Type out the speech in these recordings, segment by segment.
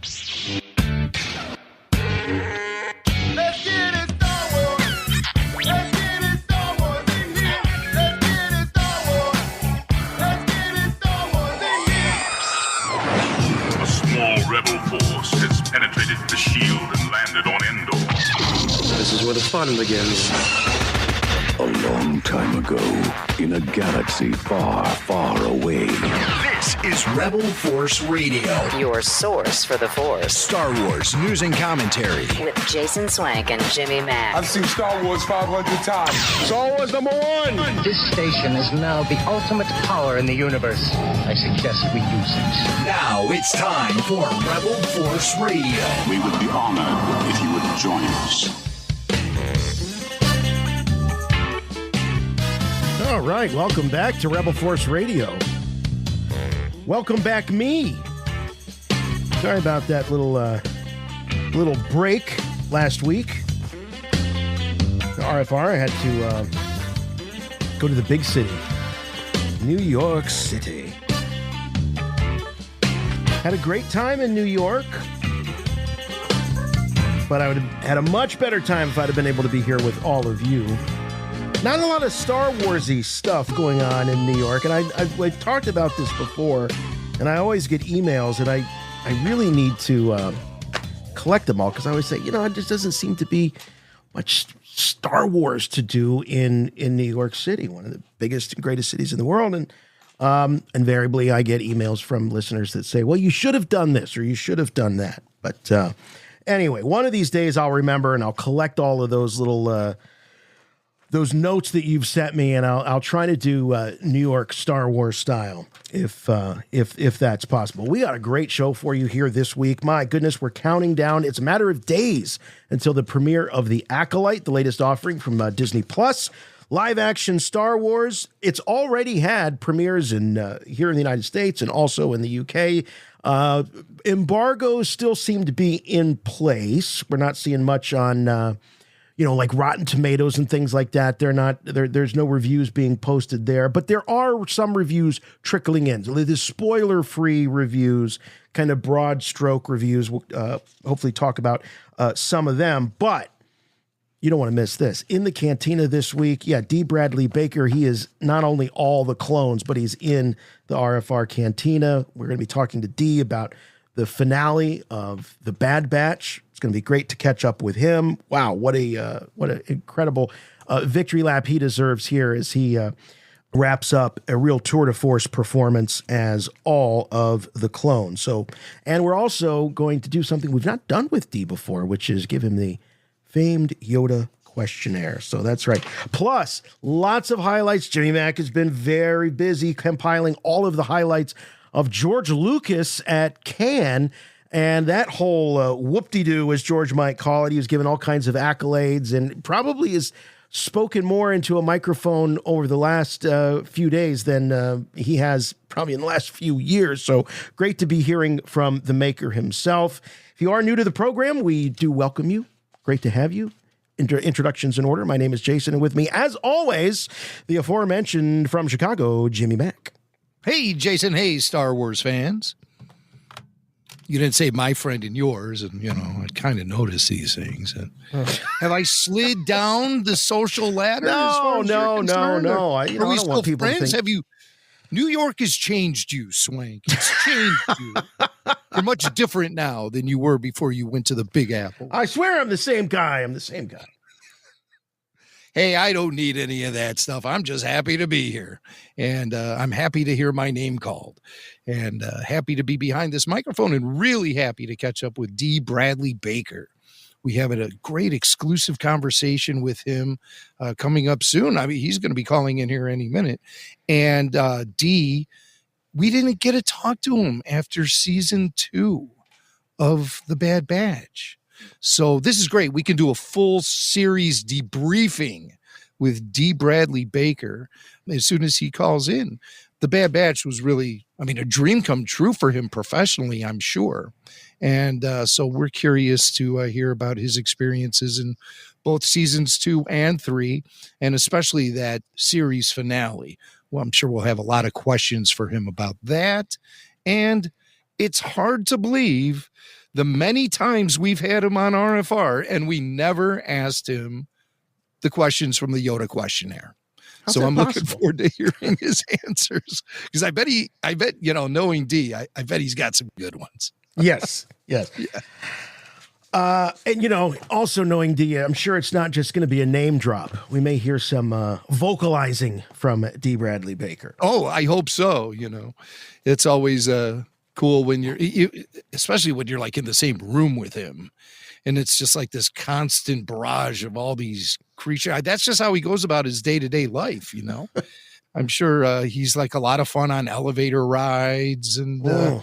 Let's get it Star Wars. Let's get it Star Wars in here. Let's get it Star Wars. Let's get it Star Wars in here. A small rebel force has penetrated the shield and landed on Endor. This is where the fun begins. A long time ago, in a galaxy far, far away. This is Rebel Force Radio, your source for the Force. Star Wars news and commentary With Jason Swank and Jimmy Mack. I've seen Star Wars 500 times. Star Wars #1! This station is now the ultimate power in the universe. I suggest we use it. Now it's time for Rebel Force Radio. We would be honored if you would join us. All right, welcome back to Rebel Force Radio. Welcome back, me. Sorry about that little break last week. The RFR, I had to go to the big city, New York City. Had a great time in New York, but I would have had a much better time if I'd have been able to be here with all of you. Not a lot of Star Wars-y stuff going on in New York, and I've talked about this before, and I always get emails, and I really need to collect them all, because I always say, it just doesn't seem to be much Star Wars to do in New York City, one of the biggest and greatest cities in the world, and invariably I get emails from listeners that say, well, you should have done this, or you should have done that. But anyway, one of these days I'll remember, and I'll collect all of those little... those notes that you've sent me, and I'll try to do New York Star Wars style, if that's possible. We got a great show for you here this week. My goodness, we're counting down. It's a matter of days until the premiere of the ACOLYTE, the latest offering from Disney Plus, live action Star Wars. It's already had premieres in here in the United States and also in the UK. Embargoes still seem to be in place. We're not seeing much on. Like Rotten Tomatoes and things like that. There's no reviews being posted there, but there are some reviews trickling in. So the spoiler-free reviews, kind of broad stroke reviews. We'll hopefully talk about some of them, but you don't want to miss this. In the Cantina this week, Dee Bradley Baker, he is not only all the clones, but he's in the RFR Cantina. We're going to be talking to Dee about the finale of The Bad Batch. It's going to be great to catch up with him. Wow, what an incredible victory lap he deserves here as he wraps up a real tour de force performance as all of the clones. And we're also going to do something we've not done with Dee before, which is give him the famed Yoda Questionnaire. So that's right. Plus, lots of highlights. Jimmy Mack has been very busy compiling all of the highlights of George Lucas at Cannes, and that whole whoop-de-doo, as George might call it. He was given all kinds of accolades and probably has spoken more into a microphone over the last few days than he has probably in the last few years. So great to be hearing from the maker himself. If you are new to the program, we do welcome you. Great to have you. Introductions in order. My name is Jason, and with me, as always, the aforementioned from Chicago, Jimmy Mack. Hey, Jason. Hey, Star Wars fans. You didn't say my friend and yours, and, I kind of notice these things. And have I slid down the social ladder? No. Are we don't still want people friends? to think... New York has changed you, Swank. It's changed you. You're much different now than you were before you went to the Big Apple. I swear I'm the same guy. Hey, I don't need any of that stuff. I'm just happy to be here. And I'm happy to hear my name called. And happy to be behind this microphone and really happy to catch up with Dee Bradley Baker. We have a great exclusive conversation with him coming up soon. I mean, he's going to be calling in here any minute. And Dee, we didn't get to talk to him after season 2 of The Bad Batch. So this is great. We can do a full series debriefing with Dee Bradley Baker as soon as he calls in. The Bad Batch was really, a dream come true for him professionally, I'm sure. And so we're curious to hear about his experiences in both seasons 2 and 3, and especially that series finale. Well, I'm sure we'll have a lot of questions for him about that. And it's hard to believe the many times we've had him on RFR and we never asked him the questions from the Yoda Questionnaire. How's so that I'm looking possible? forward to hearing his answers, because I bet, knowing D, I bet he's got some good ones. Yes. Yeah. And, also knowing Dee, I'm sure it's not just going to be a name drop. We may hear some vocalizing from Dee Bradley Baker. Oh, I hope so. It's always cool when especially when you're like in the same room with him, and it's just like this constant barrage of all these creatures. That's just how he goes about his day-to-day life. I'm sure he's like a lot of fun on elevator rides, and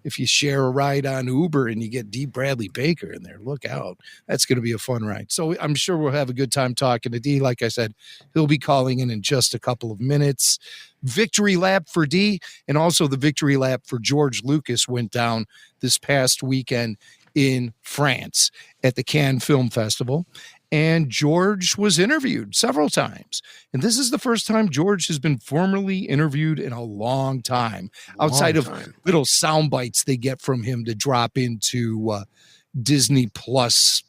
if you share a ride on Uber and you get Dee Bradley Baker in there, look out. That's going to be a fun ride. So I'm sure we'll have a good time talking to Dee. Like I said, he'll be calling in just a couple of minutes. Victory lap for Dee, and also the victory lap for George Lucas went down this past weekend in France at the Cannes Film Festival. And George was interviewed several times. And this is the first time George has been formally interviewed in a long time, outside of little sound bites they get from him to drop into Disney Plus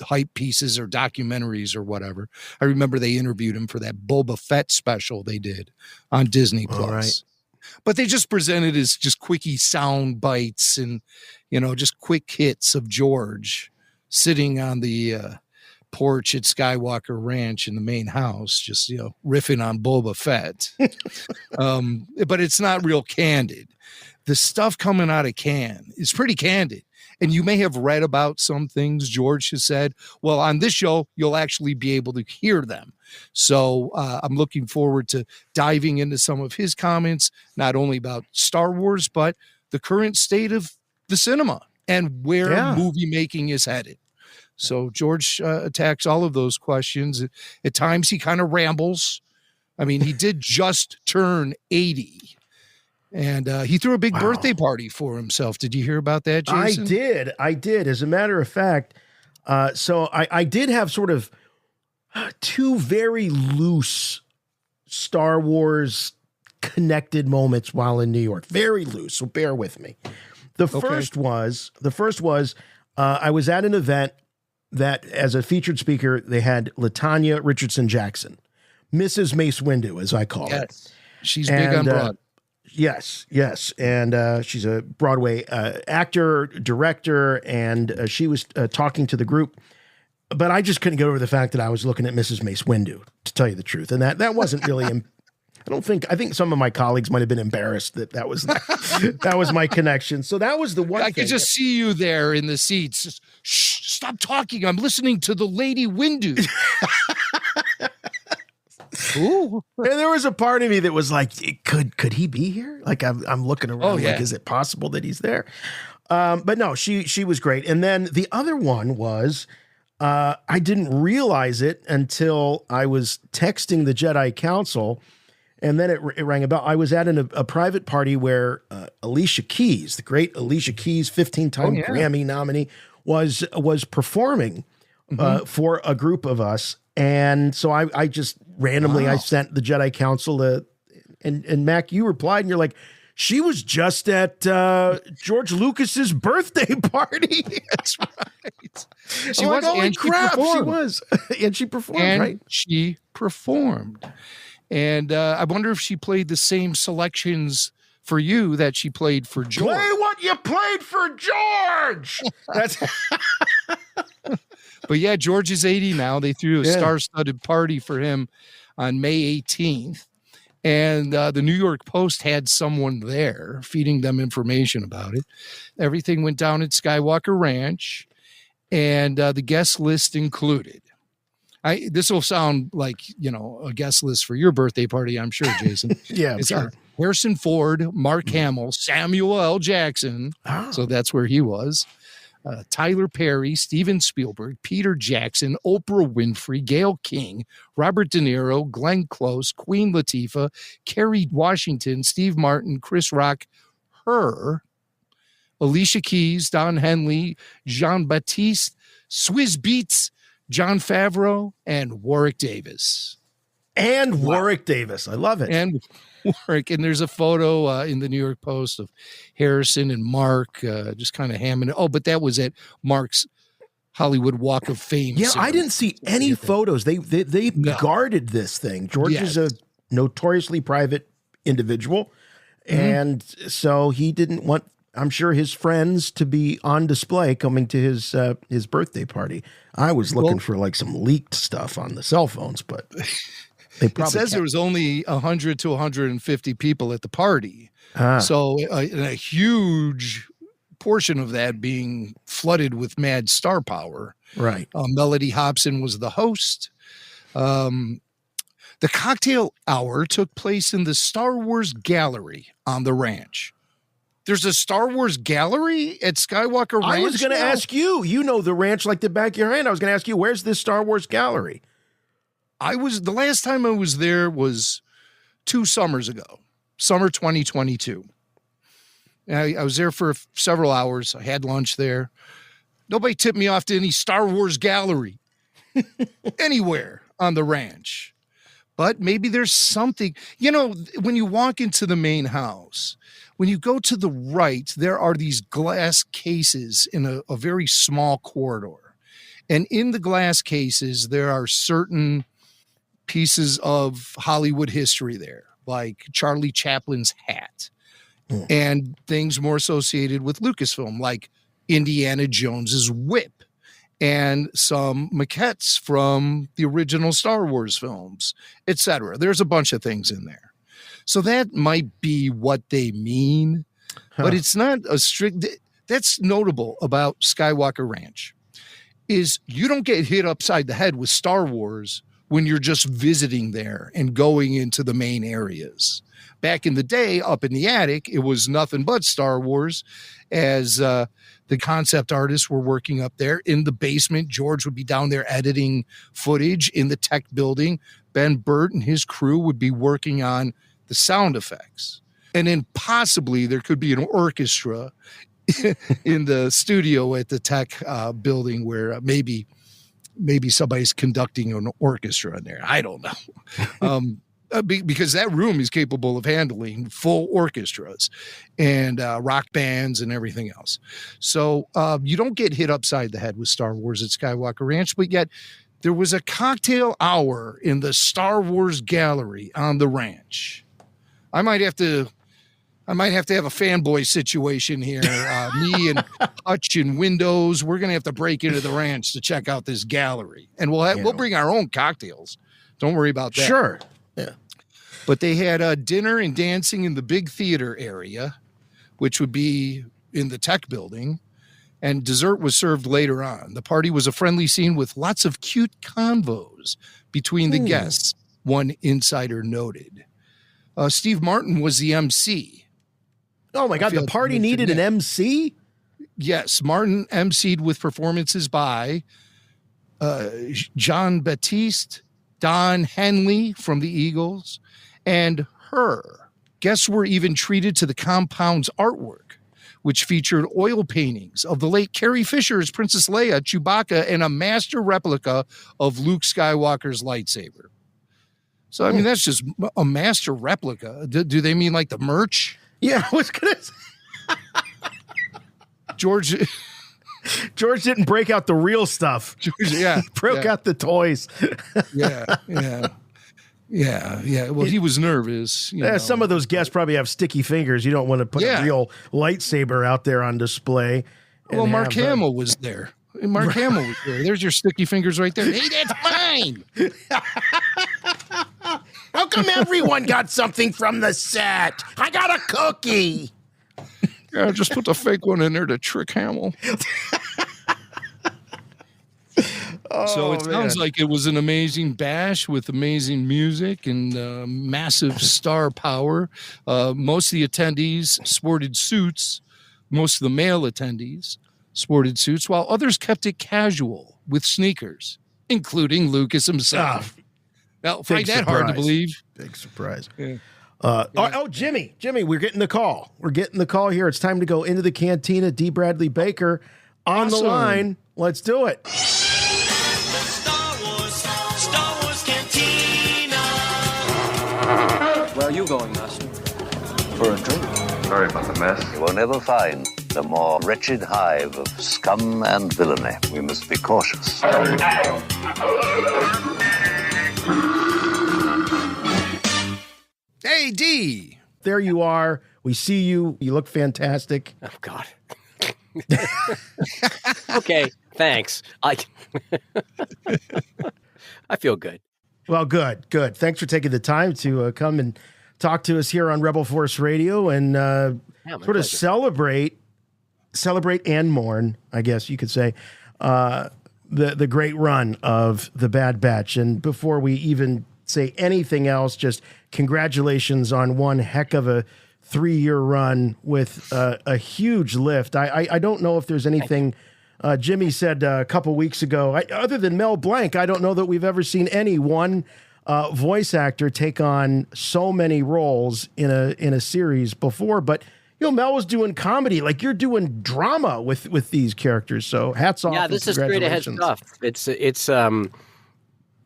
hype pieces or documentaries or whatever. I remember they interviewed him for that Boba Fett special they did on Disney Plus. Right. But they just presented as just quickie sound bites and, just quick hits of George sitting on the porch at Skywalker Ranch in the main house, just, riffing on Boba Fett. But it's not real candid. The stuff coming out of Cannes is pretty candid. And you may have read about some things George has said. Well, on this show, you'll actually be able to hear them. So I'm looking forward to diving into some of his comments, not only about Star Wars, but the current state of the cinema and where movie making is headed. So George attacks all of those questions. At times he kind of rambles. I mean, he did just turn 80. And he threw a big birthday party for himself. Did you hear about that, Jason? I did. As a matter of fact, so I did have sort of two very loose Star Wars connected moments while in New York. Very loose, so bear with me. The first was I was at an event that, as a featured speaker, they had LaTanya Richardson Jackson, Mrs. Mace Windu, as I call her. She's big on Broadway. Yes. And she's a Broadway actor, director, and she was talking to the group. But I just couldn't get over the fact that I was looking at Mrs. Mace Windu, to tell you the truth. And that wasn't really, I think some of my colleagues might have been embarrassed that was my connection. So that was the one I could just see you there in the seats. Just, shh, stop talking. I'm listening to the Lady Windu. Ooh. And there was a part of me that was like, could he be here? Like I'm looking around, like, is it possible that he's there? But no, she was great. And then the other one was, I didn't realize it until I was texting the Jedi Council, and then it rang a bell. I was at a private party where Alicia Keys, the great Alicia Keys, 15-time Grammy nominee, was performing for a group of us. And so I just randomly, I sent the Jedi Council and Mac, you replied, and you're like, she was just at George Lucas's birthday party. That's right. She was, holy crap, she was. And she performed, right? She performed. And I wonder if she played the same selections for you that she played for George. Play what you played for George. That's But yeah, George is 80 now. They threw a star-studded party for him on May 18th. And the New York Post had someone there feeding them information about it. Everything went down at Skywalker Ranch, and the guest list included. This will sound like, a guest list for your birthday party, I'm sure, Jason. It's sure. Harrison Ford, Mark Hamill, Samuel L. Jackson. So that's where he was. Tyler Perry, Steven Spielberg, Peter Jackson, Oprah Winfrey, Gayle King, Robert De Niro, Glenn Close, Queen Latifah, Kerry Washington, Steve Martin, Chris Rock, Alicia Keys, Don Henley, Jean-Baptiste, Swizz Beatz, Jon Favreau, and Warwick Davis. And Warwick Davis. I love it. And Warwick. And there's a photo in the New York Post of Harrison and Mark just kind of hamming it. Oh, but that was at Mark's Hollywood Walk of Fame. Yeah, ceremony. I didn't see any photos. They guarded this thing. George is a notoriously private individual. And so he didn't want, I'm sure, his friends to be on display coming to his birthday party. I was looking for like some leaked stuff on the cell phones, but they probably it says there was only 100 to 150 people at the party. So a huge portion of that being flooded with mad star power. Right. Melody Hobson was the host. The cocktail hour took place in the Star Wars Gallery on the ranch. There's a Star Wars gallery at Skywalker Ranch. I was going to ask you. You know the ranch like the back of your hand. I was going to ask you, where's this Star Wars gallery? The last time I was there was 2 summers ago, summer 2022. I was there for several hours. I had lunch there. Nobody tipped me off to any Star Wars gallery anywhere on the ranch. But maybe there's something, when you walk into the main house, when you go to the right, there are these glass cases in a very small corridor. And in the glass cases, there are certain pieces of Hollywood history there, like Charlie Chaplin's hat. And things more associated with Lucasfilm, like Indiana Jones's whip and some maquettes from the original Star Wars films, etc. There's a bunch of things in there. So that might be what they mean, but it's not a strict. That's notable about Skywalker Ranch is you don't get hit upside the head with Star Wars when you're just visiting there and going into the main areas. Back in the day, up in the attic, it was nothing but Star Wars as the concept artists were working up there. In the basement, George would be down there editing footage. In the tech building, Ben Burt and his crew would be working on the sound effects. And then possibly there could be an orchestra in the studio at the tech building where maybe somebody's conducting an orchestra in there. I don't know. Because that room is capable of handling full orchestras and rock bands and everything else. So you don't get hit upside the head with Star Wars at Skywalker Ranch, but yet there was a cocktail hour in the Star Wars gallery on the ranch. I might have to have a fanboy situation here. Me and Hutch and Windows, we're going to have to break into the ranch to check out this gallery. And we'll bring our own cocktails. Don't worry about that. Sure. Yeah. But they had dinner and dancing in the big theater area, which would be in the tech building, and dessert was served later on. The party was a friendly scene with lots of cute convos between the guests, one insider noted. Steve Martin was the MC. Oh, my God. The party needed an MC? Yes. Martin MC'd with performances by Jean Baptiste, Don Henley from the Eagles, and her. Guests were even treated to the compound's artwork, which featured oil paintings of the late Carrie Fisher as Princess Leia, Chewbacca, and a master replica of Luke Skywalker's lightsaber. So, I mean, that's just a master replica. Do they mean like the merch? Yeah, I was going to say. George didn't break out the real stuff. He broke out the toys. Yeah. Well, he was nervous. Some of those guests probably have sticky fingers. You don't want to put a real lightsaber out there on display. Well, Mark Hamill was there. Mark Hamill was there. There's your sticky fingers right there. Hey, that's mine. How come everyone got something from the set? I got a cookie. Yeah, just put the fake one in there to trick Hamill. So it sounds like it was an amazing bash with amazing music and massive star power. Most of the attendees sported suits. Most of the male attendees sported suits, while others kept it casual with sneakers, including Lucas himself. Now, find that hard to believe. Big surprise. Yeah. Jimmy, we're getting the call. We're getting the call here. It's time to go into the cantina. Dee Bradley Baker on the line. Let's do it. Star Wars Cantina. Where are you going, Master? For a drink. Sorry about the mess. You will never find a more wretched hive of scum and villainy. We must be cautious. Hey, Dee. There you are. We see you. You look fantastic. Oh, God. Okay, thanks. I feel good. Well, good. Thanks for taking the time to come and talk to us here on Rebel Force Radio and sort of celebrate and mourn, I guess you could say, the great run of the Bad Batch. And before we even say anything else, just congratulations on one heck of a 3-year run with a huge lift. I don't know if there's anything. Jimmy said a couple weeks ago, other than Mel Blanc, I don't know that we've ever seen any one voice actor take on so many roles in a series before. But Mel was doing comedy, like you're doing drama with these characters. So hats off. Yeah, this is straight ahead stuff.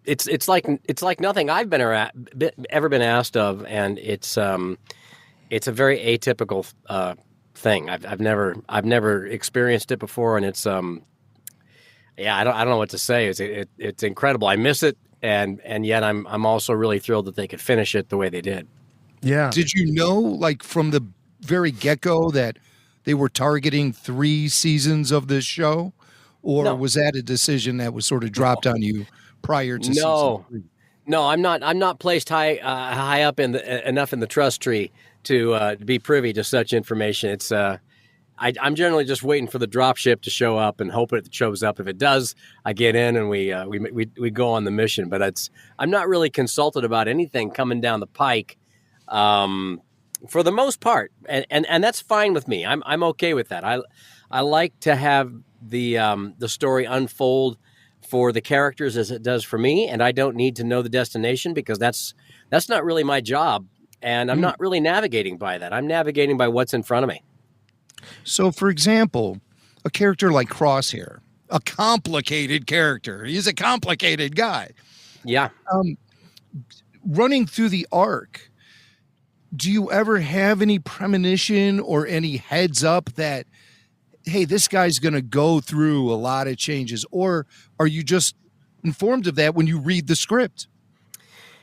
It's like nothing I've ever been asked of, and it's a very atypical thing. I've never experienced it before, and it's I don't know what to say. It's incredible. I miss it, and yet I'm also really thrilled that they could finish it the way they did. Yeah. Did you know, like from the very get-go, that they were targeting 3 seasons of this show, or was that a decision that was sort of dropped on you prior to season 3? No, I'm not placed high up enough in the trust tree to be privy to such information. It's I'm generally just waiting for the drop ship to show up and hope it shows up. If it does, I get in and we go on the mission. But I'm not really consulted about anything coming down the pike, for the most part, and that's fine with me. I'm okay with that. I like to have the story unfold for the characters as it does for me, and I don't need to know the destination because that's not really my job, and I'm not really navigating by that. I'm navigating by what's in front of me. So, for example, a character like Crosshair, a complicated character. He's a complicated guy. Yeah. Running through the arc, do you ever have any premonition or any heads up that, hey, this guy's going to go through a lot of changes? Or are you just informed of that when you read the script?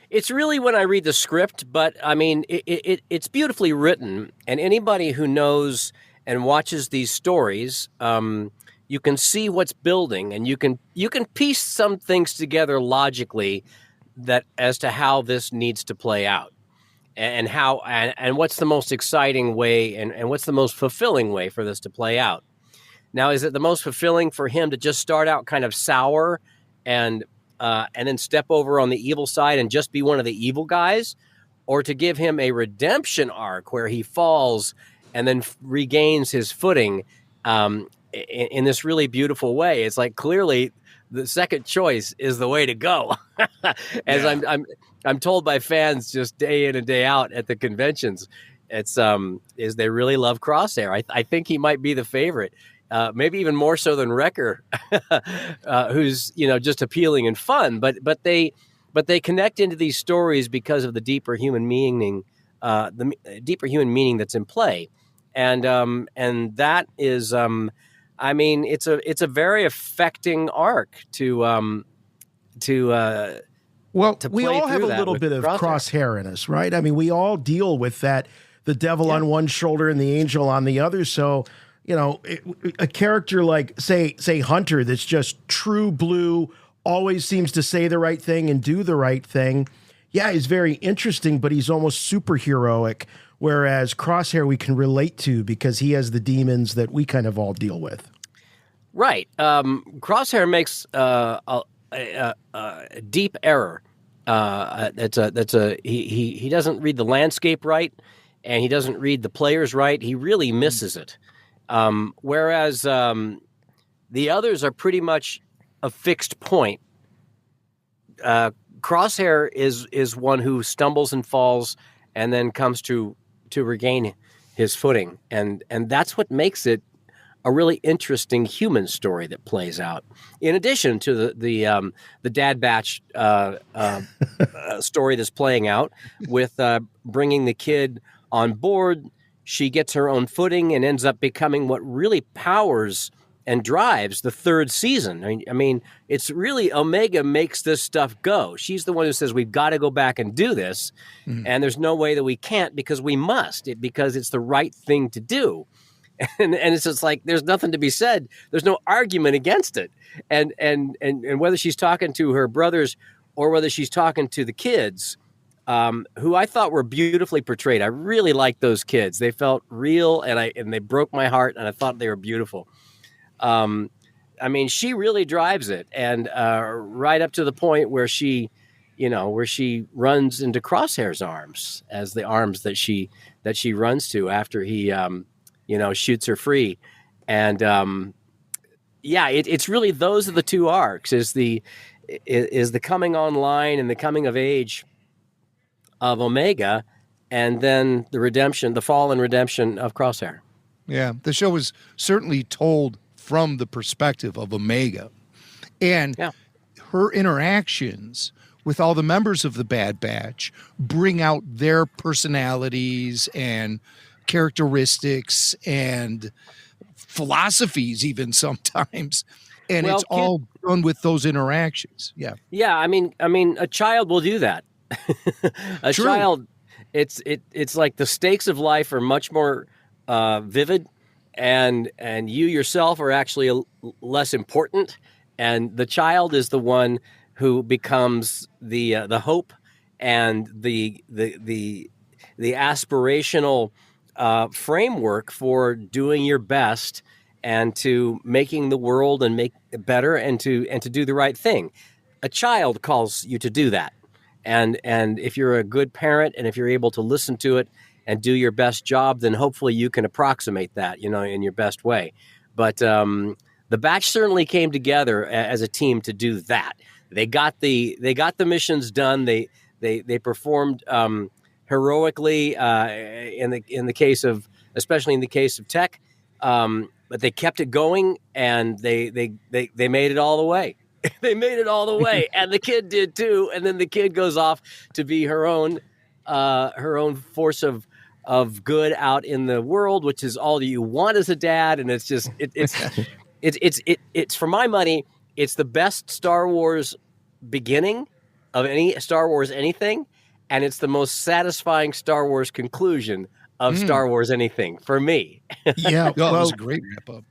It's really when I read the script, but I mean, it's beautifully written, and anybody who knows and watches these stories, you can see what's building, and you can piece some things together logically that as to how this needs to play out. And how and what's the most exciting way and what's the most fulfilling way for this to play out. Now, is it the most fulfilling for him to just start out kind of sour and then step over on the evil side and just be one of the evil guys, or to give him a redemption arc where he falls and then regains his footing in this really beautiful way? It's like clearly the second choice is the way to go. I'm told by fans just day in and day out at the conventions, is they really love Crosshair. I think he might be the favorite, maybe even more so than Wrecker, who's just appealing and fun. But they connect into these stories because of the deeper human meaning, that's in play, and that is it's a very affecting arc to we all have a little bit of Crosshair in us, right? I mean, we all deal with that, the devil on one shoulder and the angel on the other. So, a character like, say Hunter, that's just true blue, always seems to say the right thing and do the right thing. Yeah, he's very interesting, but he's almost superheroic. Whereas Crosshair we can relate to because he has the demons that we kind of all deal with. Right. Crosshair makes a deep error. He doesn't read the landscape right, and he doesn't read the players right. He really misses it. Whereas the others are pretty much a fixed point. Crosshair is one who stumbles and falls, and then comes to regain his footing, and that's what makes it a really interesting human story that plays out. In addition to the Dad Batch story that's playing out with bringing the kid on board, she gets her own footing and ends up becoming what really powers and drives the third season. I mean, it's really Omega makes this stuff go. She's the one who says, we've got to go back and do this. And there's no way that we can't, because we must, because it's the right thing to do. And it's just like, there's nothing to be said. There's no argument against it. And whether she's talking to her brothers or whether she's talking to the kids, who I thought were beautifully portrayed. I really liked those kids. They felt real, and they broke my heart, and I thought they were beautiful. I mean, she really drives it, and right up to the point where she runs into Crosshair's arms, as the arms that she runs to after he shoots her free. And it's really, those are the two arcs, is the coming online and the coming of age of Omega, and then the fall and redemption of Crosshair. Yeah, the show was certainly told from the perspective of Omega, and her interactions with all the members of the Bad Batch bring out their personalities and characteristics and philosophies, even sometimes. And it's all done with those interactions. Yeah. Yeah. I mean, a child will do that. True. Child, it's like the stakes of life are much more vivid, and you yourself are actually less important, and the child is the one who becomes the hope and the aspirational framework for doing your best and to making the world and make it better and to do the right thing. A child calls you to do that. And if you're a good parent, and if you're able to listen to it and do your best job, then hopefully you can approximate that, in your best way. But the Batch certainly came together as a team to do that. They got the missions done. They performed heroically especially in the case of Tech, but they kept it going, and they made it all the way. They made it all the way, and the kid did too. And then the kid goes off to be her own force of good out in the world, which is all that you want as a dad. And it's just it's for my money, it's the best Star Wars beginning of any Star Wars anything, and it's the most satisfying Star Wars conclusion of Star Wars anything for me. Yeah, that was a great wrap up.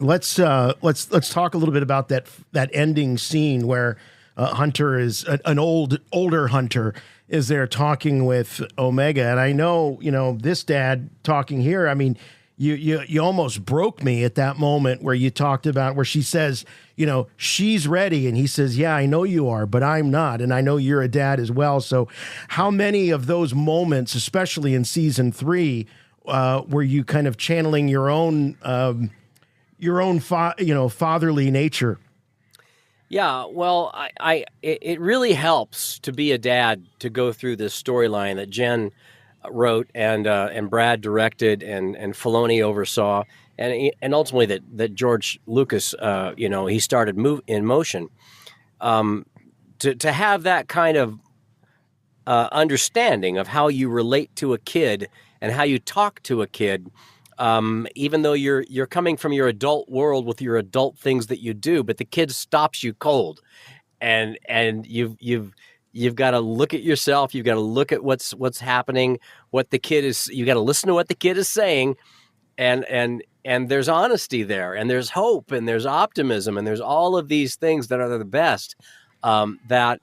Let's talk a little bit about that ending scene where Hunter is an older Hunter is there talking with Omega, and I know this dad talking here. I mean, you almost broke me at that moment where you talked about where she says, she's ready, and he says, yeah, I know you are, but I'm not, and I know you're a dad as well. So, how many of those moments, especially in season 3, were you kind of channeling your own fatherly nature? Yeah, well, it really helps to be a dad to go through this storyline that Jen wrote and Brad directed and Filoni oversaw, and ultimately that George Lucas he started in motion. To have that kind of understanding of how you relate to a kid and how you talk to a kid. Even though you're coming from your adult world with your adult things that you do, but the kid stops you cold, and you've got to look at yourself. You've got to look at what's happening, what the kid is. You got to listen to what the kid is saying, and there's honesty there, and there's hope, and there's optimism, and there's all of these things that are the best that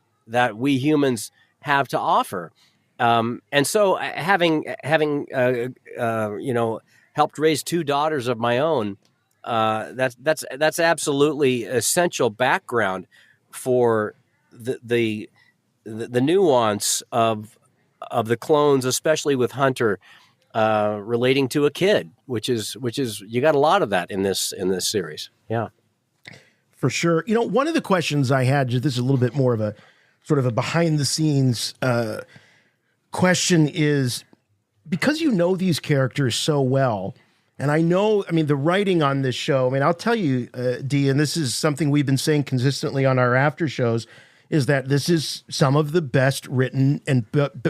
we humans have to offer. And so having helped raise 2 daughters of my own, that's absolutely essential background for the nuance of the clones, especially with Hunter relating to a kid, which is you got a lot of that in this series. Yeah, for sure. One of the questions I had, this is a little bit more of a sort of a behind the scenes question, is because these characters so well, And I know, I mean, the writing on this show, I mean, I'll tell you, Dee, and this is something we've been saying consistently on our after shows, is that this is some of the best written and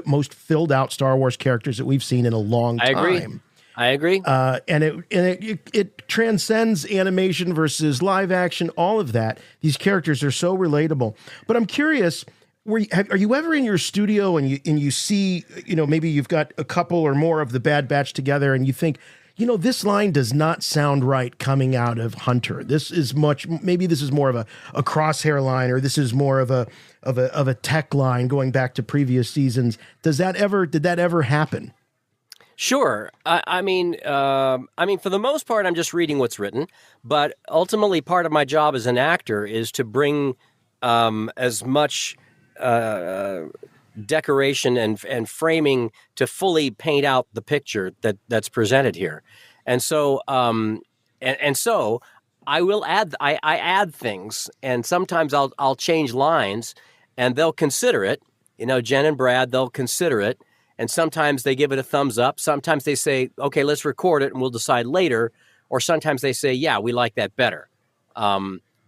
most filled out Star Wars characters that we've seen in a long time. I agree. And it transcends animation versus live action, all of that. These characters are so relatable. But I'm curious, are you ever in your studio and you see, maybe you've got a couple or more of the Bad Batch together and you think, this line does not sound right coming out of Hunter. Maybe this is more of a Crosshair line, or this is more of a Tech line going back to previous seasons. Did that ever happen? Sure. I mean, for the most part, I'm just reading what's written. But ultimately, part of my job as an actor is to bring as much decoration and framing to fully paint out the picture that's presented here. And so, so I will add. I add things, and sometimes I'll change lines, and they'll consider it. Jen and Brad, they'll consider it. And sometimes they give it a thumbs up. Sometimes they say, okay, let's record it and we'll decide later. Or sometimes they say, yeah, we like that better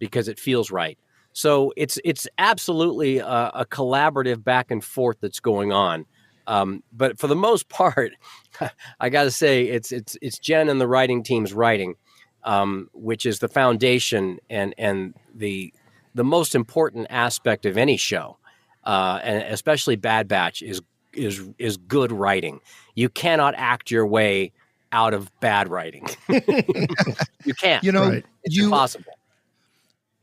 because it feels right. So it's absolutely a collaborative back and forth that's going on. But for the most part, I got to say it's Jen and the writing team's writing, which is the foundation and the most important aspect of any show, and especially Bad Batch is good writing. You cannot act your way out of bad writing. You can't. It's impossible.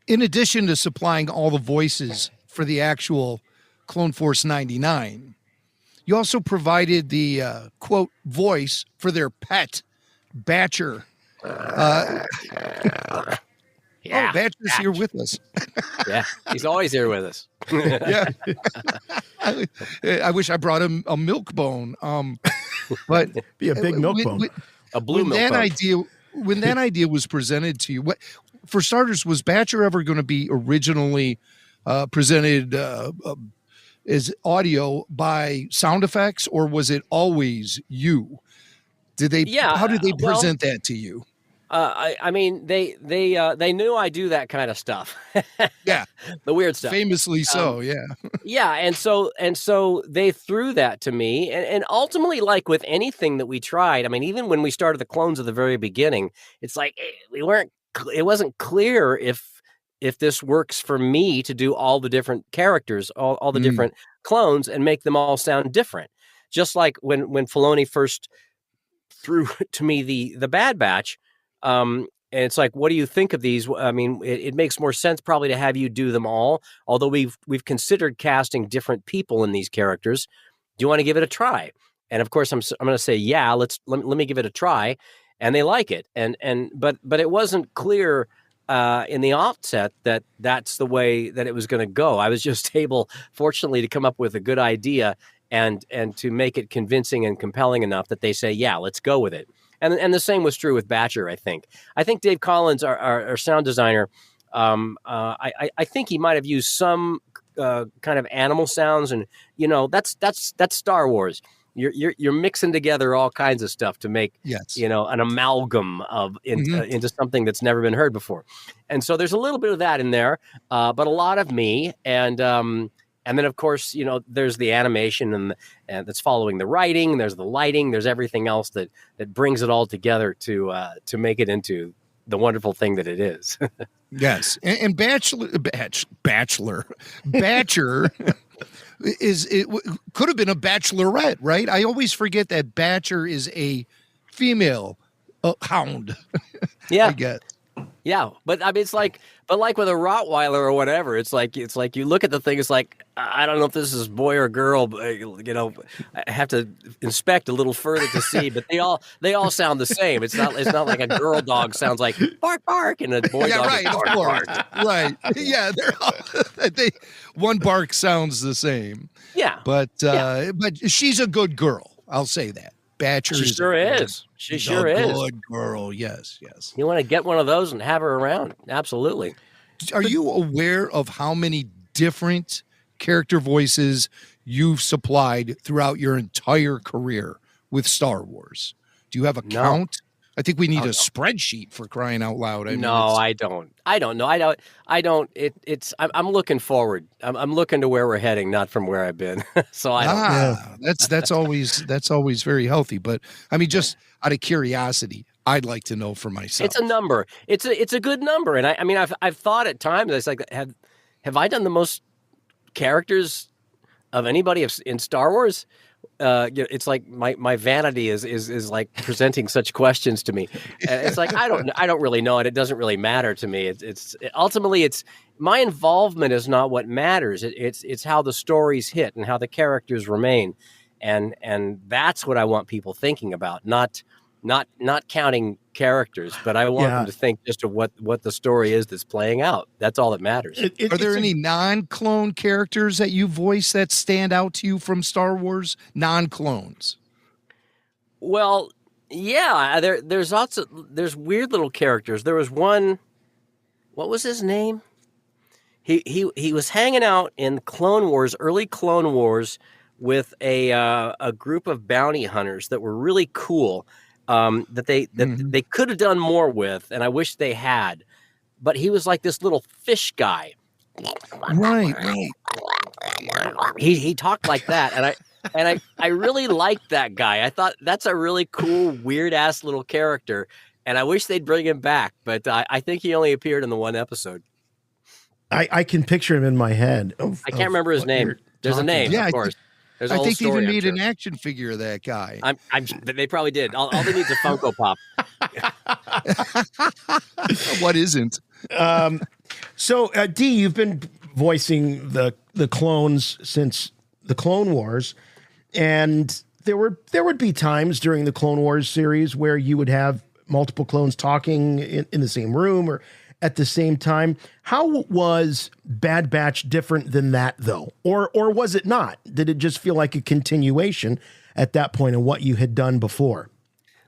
In addition to supplying all the voices for the actual Clone Force 99, you also provided the quote voice for their pet, Batcher. Yeah, Batcher's here with us. Yeah, he's always here with us. Yeah. I wish I brought him a milk bone. But be a big milk bone. A blue milk bone. When that idea was presented to you, for starters, was Batcher ever going to be originally presented as audio by sound effects, or was it always you? How did they present that to you? I mean, they knew I do that kind of stuff. Yeah, the weird stuff. Famously so, yeah. Yeah, and so they threw that to me, and ultimately, like with anything that we tried, I mean, even when we started the clones at the very beginning, it's like it wasn't clear if this works for me to do all the different characters, all the different clones, and make them all sound different. Just like when Filoni first threw to me the Bad Batch. And it's like, what do you think of these? I mean, it makes more sense probably to have you do them all. Although we've considered casting different people in these characters. Do you want to give it a try? And of course, I'm going to say, yeah, let me give it a try. And they like it. But it wasn't clear in the offset that that's the way that it was going to go. I was just able, fortunately, to come up with a good idea and to make it convincing and compelling enough that they say, yeah, let's go with it. And the same was true with Batcher, I think. I think Dave Collins, our sound designer, I think he might have used some kind of animal sounds, and that's Star Wars. You're mixing together all kinds of stuff to make an amalgam of into something that's never been heard before. And so there's a little bit of that in there, but a lot of me and then, of course, there's the animation and that's following the writing. There's the lighting. There's everything else that brings it all together to make it into the wonderful thing that it is. Yes, and Batcher could have been a bachelorette, right? I always forget that Batcher is a female hound. Yeah, I guess. Yeah, but I mean, but like with a Rottweiler or whatever, it's like you look at the thing, it's like, I don't know if this is boy or girl, but, I have to inspect a little further to see, but they all sound the same. It's not like a girl dog sounds like bark bark and a boy dog right, is bark bark. Right. Yeah, they're all, one bark sounds the same. Yeah. But she's a good girl. I'll say that. Batcher She sure is. She sure is. Good girl. Yes. You want to get one of those and have her around. Absolutely. Are you aware of how many different character voices you've supplied throughout your entire career with Star Wars? Do you have a count I think we need a spreadsheet for crying out loud. I mean, I don't. I don't know. I don't. I'm looking forward. I'm looking to where we're heading, not from where I've been. So I don't. That's always very healthy. But I mean, just out of curiosity, I'd like to know for myself. It's a number. It's a good number. And I mean, I've thought at times, it's like, have I done the most characters of anybody in Star Wars? It's like my vanity is like presenting such questions to me. It's like I don't really know, and it doesn't really matter to me. It's ultimately my involvement is not what matters. It's how the stories hit and how the characters remain, and that's what I want people thinking about. Not counting characters, but I want them to think just of what the story is that's playing out. That's all that matters. Are there any non-clone characters that you voice that stand out to you from Star Wars? Non-clones. Well, yeah, there's weird little characters. There was one. What was his name? He was hanging out in Clone Wars, early Clone Wars, with a group of bounty hunters that were really cool. That they could have done more with, and I wish they had. But he was like this little fish guy. Right. He talked like that, and I really liked that guy. I thought that's a really cool, weird ass little character, and I wish they'd bring him back. But I think he only appeared in the one episode. I can picture him in my head. I can't remember his name. There's a name, of course. I think they even made an action figure of that guy. They probably did. All they need is a Funko Pop. What isn't? So, Dee, you've been voicing the clones since the Clone Wars, and there would be times during the Clone Wars series where you would have multiple clones talking in the same room or at the same time. How was Bad Batch different than that, though? Or was it not? Did it just feel like a continuation at that point of what you had done before?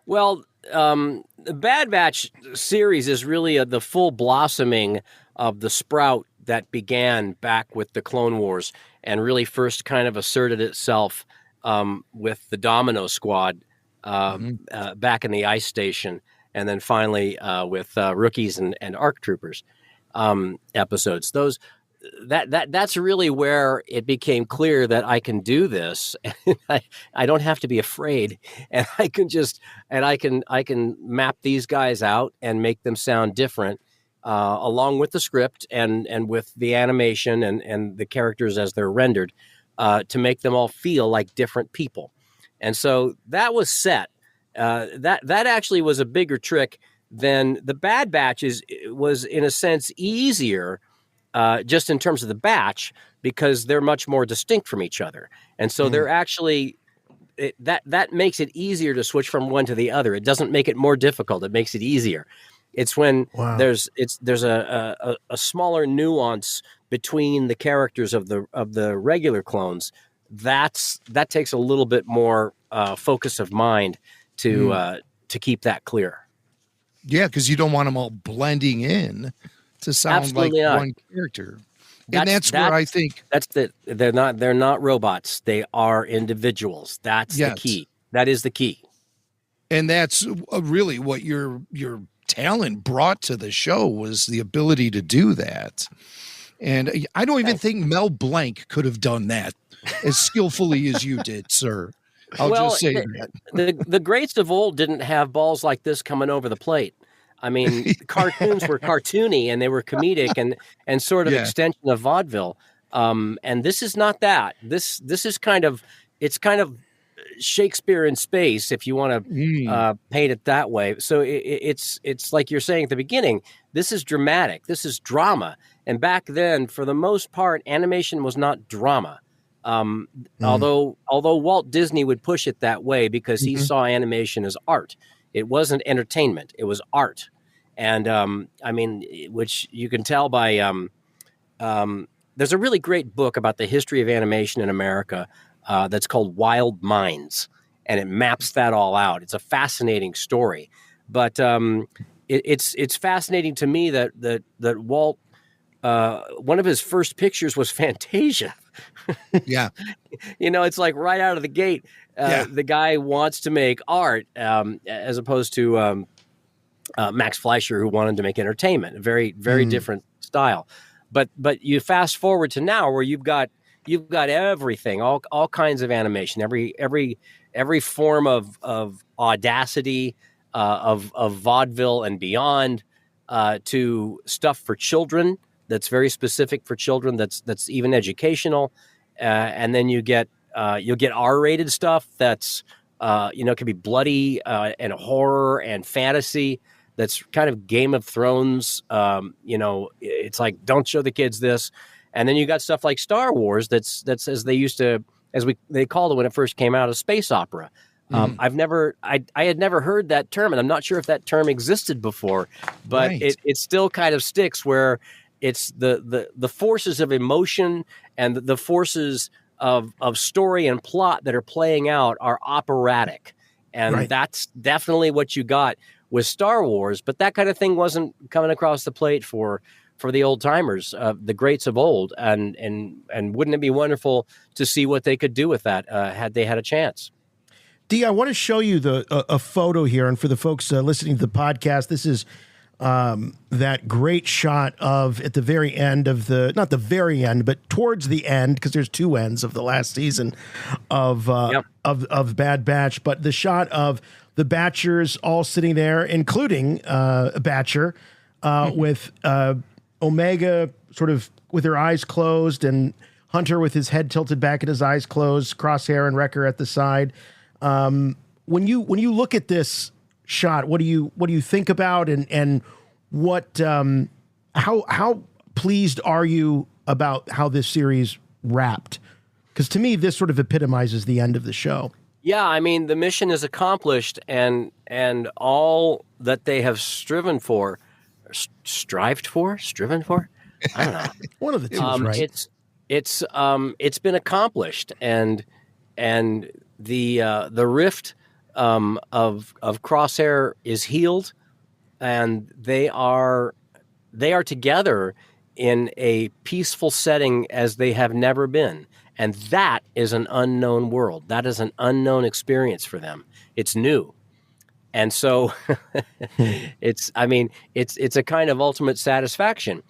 Well, the Bad Batch series is really the full blossoming of the sprout that began back with the Clone Wars and really first kind of asserted itself with the Domino Squad back in the Ice Station. And then finally with Rookies and ARC Troopers episodes. That's really where it became clear that I can do this. I don't have to be afraid, and I can map these guys out and make them sound different, along with the script and with the animation and the characters as they're rendered, to make them all feel like different people. And so that was set. That actually was a bigger trick than the Bad Batch was in a sense easier, just in terms of the batch, because they're much more distinct from each other. And so they're actually, that makes it easier to switch from one to the other. It doesn't make it more difficult. It makes it easier. It's when there's a smaller nuance between the characters of the regular clones. That takes a little bit more focus of mind to keep that clear. Yeah, because you don't want them all blending in to sound Absolutely like not. one character. And that's where I think they're not robots. They are individuals. That's the key. That is the key. And that's really what your talent brought to the show, was the ability to do that. And I don't even think Mel Blanc could have done that as skillfully as you did, sir. I'll just say that. The greats of old didn't have balls like this coming over the plate. I mean, cartoons were cartoony and they were comedic and sort of extension of vaudeville. And this is not that. This is kind of Shakespeare in space, if you want to paint it that way. So it's like you're saying at the beginning, this is dramatic. This is drama. And back then, for the most part, animation was not drama. Although Walt Disney would push it that way because he saw animation as art. It wasn't entertainment. It was art. And I mean, which you can tell by there's a really great book about the history of animation in America that's called Wild Minds, and it maps that all out. It's a fascinating story. But it's fascinating to me that Walt, one of his first pictures was Fantasia. Yeah. It's like right out of the gate, the guy wants to make art as opposed to Max Fleischer, who wanted to make entertainment, a very, very different style. But you fast forward to now, where you've got everything, all kinds of animation, every form of audacity, of vaudeville and beyond, to stuff for children that's very specific for children, that's even educational, and then you'll get R-rated stuff that's can be bloody and horror and fantasy. That's kind of Game of Thrones. It's like, don't show the kids this. And then you got stuff like Star Wars. That's as they called it when it first came out, a space opera. I had never heard that term, and I'm not sure if that term existed before, but it still kind of sticks, where it's the forces of emotion and the forces of story and plot that are playing out are operatic. And that's definitely what you got with Star Wars, but that kind of thing wasn't coming across the plate for the old timers, the greats of old. And wouldn't it be wonderful to see what they could do with that had they had a chance? Dee, I want to show you a photo here, and for the folks listening to the podcast, this is that great shot of at the very end of not the very end, but towards the end, because there's two ends of the last season of Bad Batch. But the shot of the Batchers all sitting there, including Batcher, with Omega sort of with her eyes closed, and Hunter with his head tilted back and his eyes closed, Crosshair and Wrecker at the side. When you look at this shot, what do you think about, and what how pleased are you about how this series wrapped? Because to me, this sort of epitomizes the end of the show. Yeah, I mean, the mission is accomplished, and all that they have striven for. I don't know. One of the two, right? It's been accomplished, and the rift of Crosshair is healed, and they are together in a peaceful setting as they have never been. And that is an unknown world. That is an unknown experience for them. It's new. And so it's a kind of ultimate satisfaction,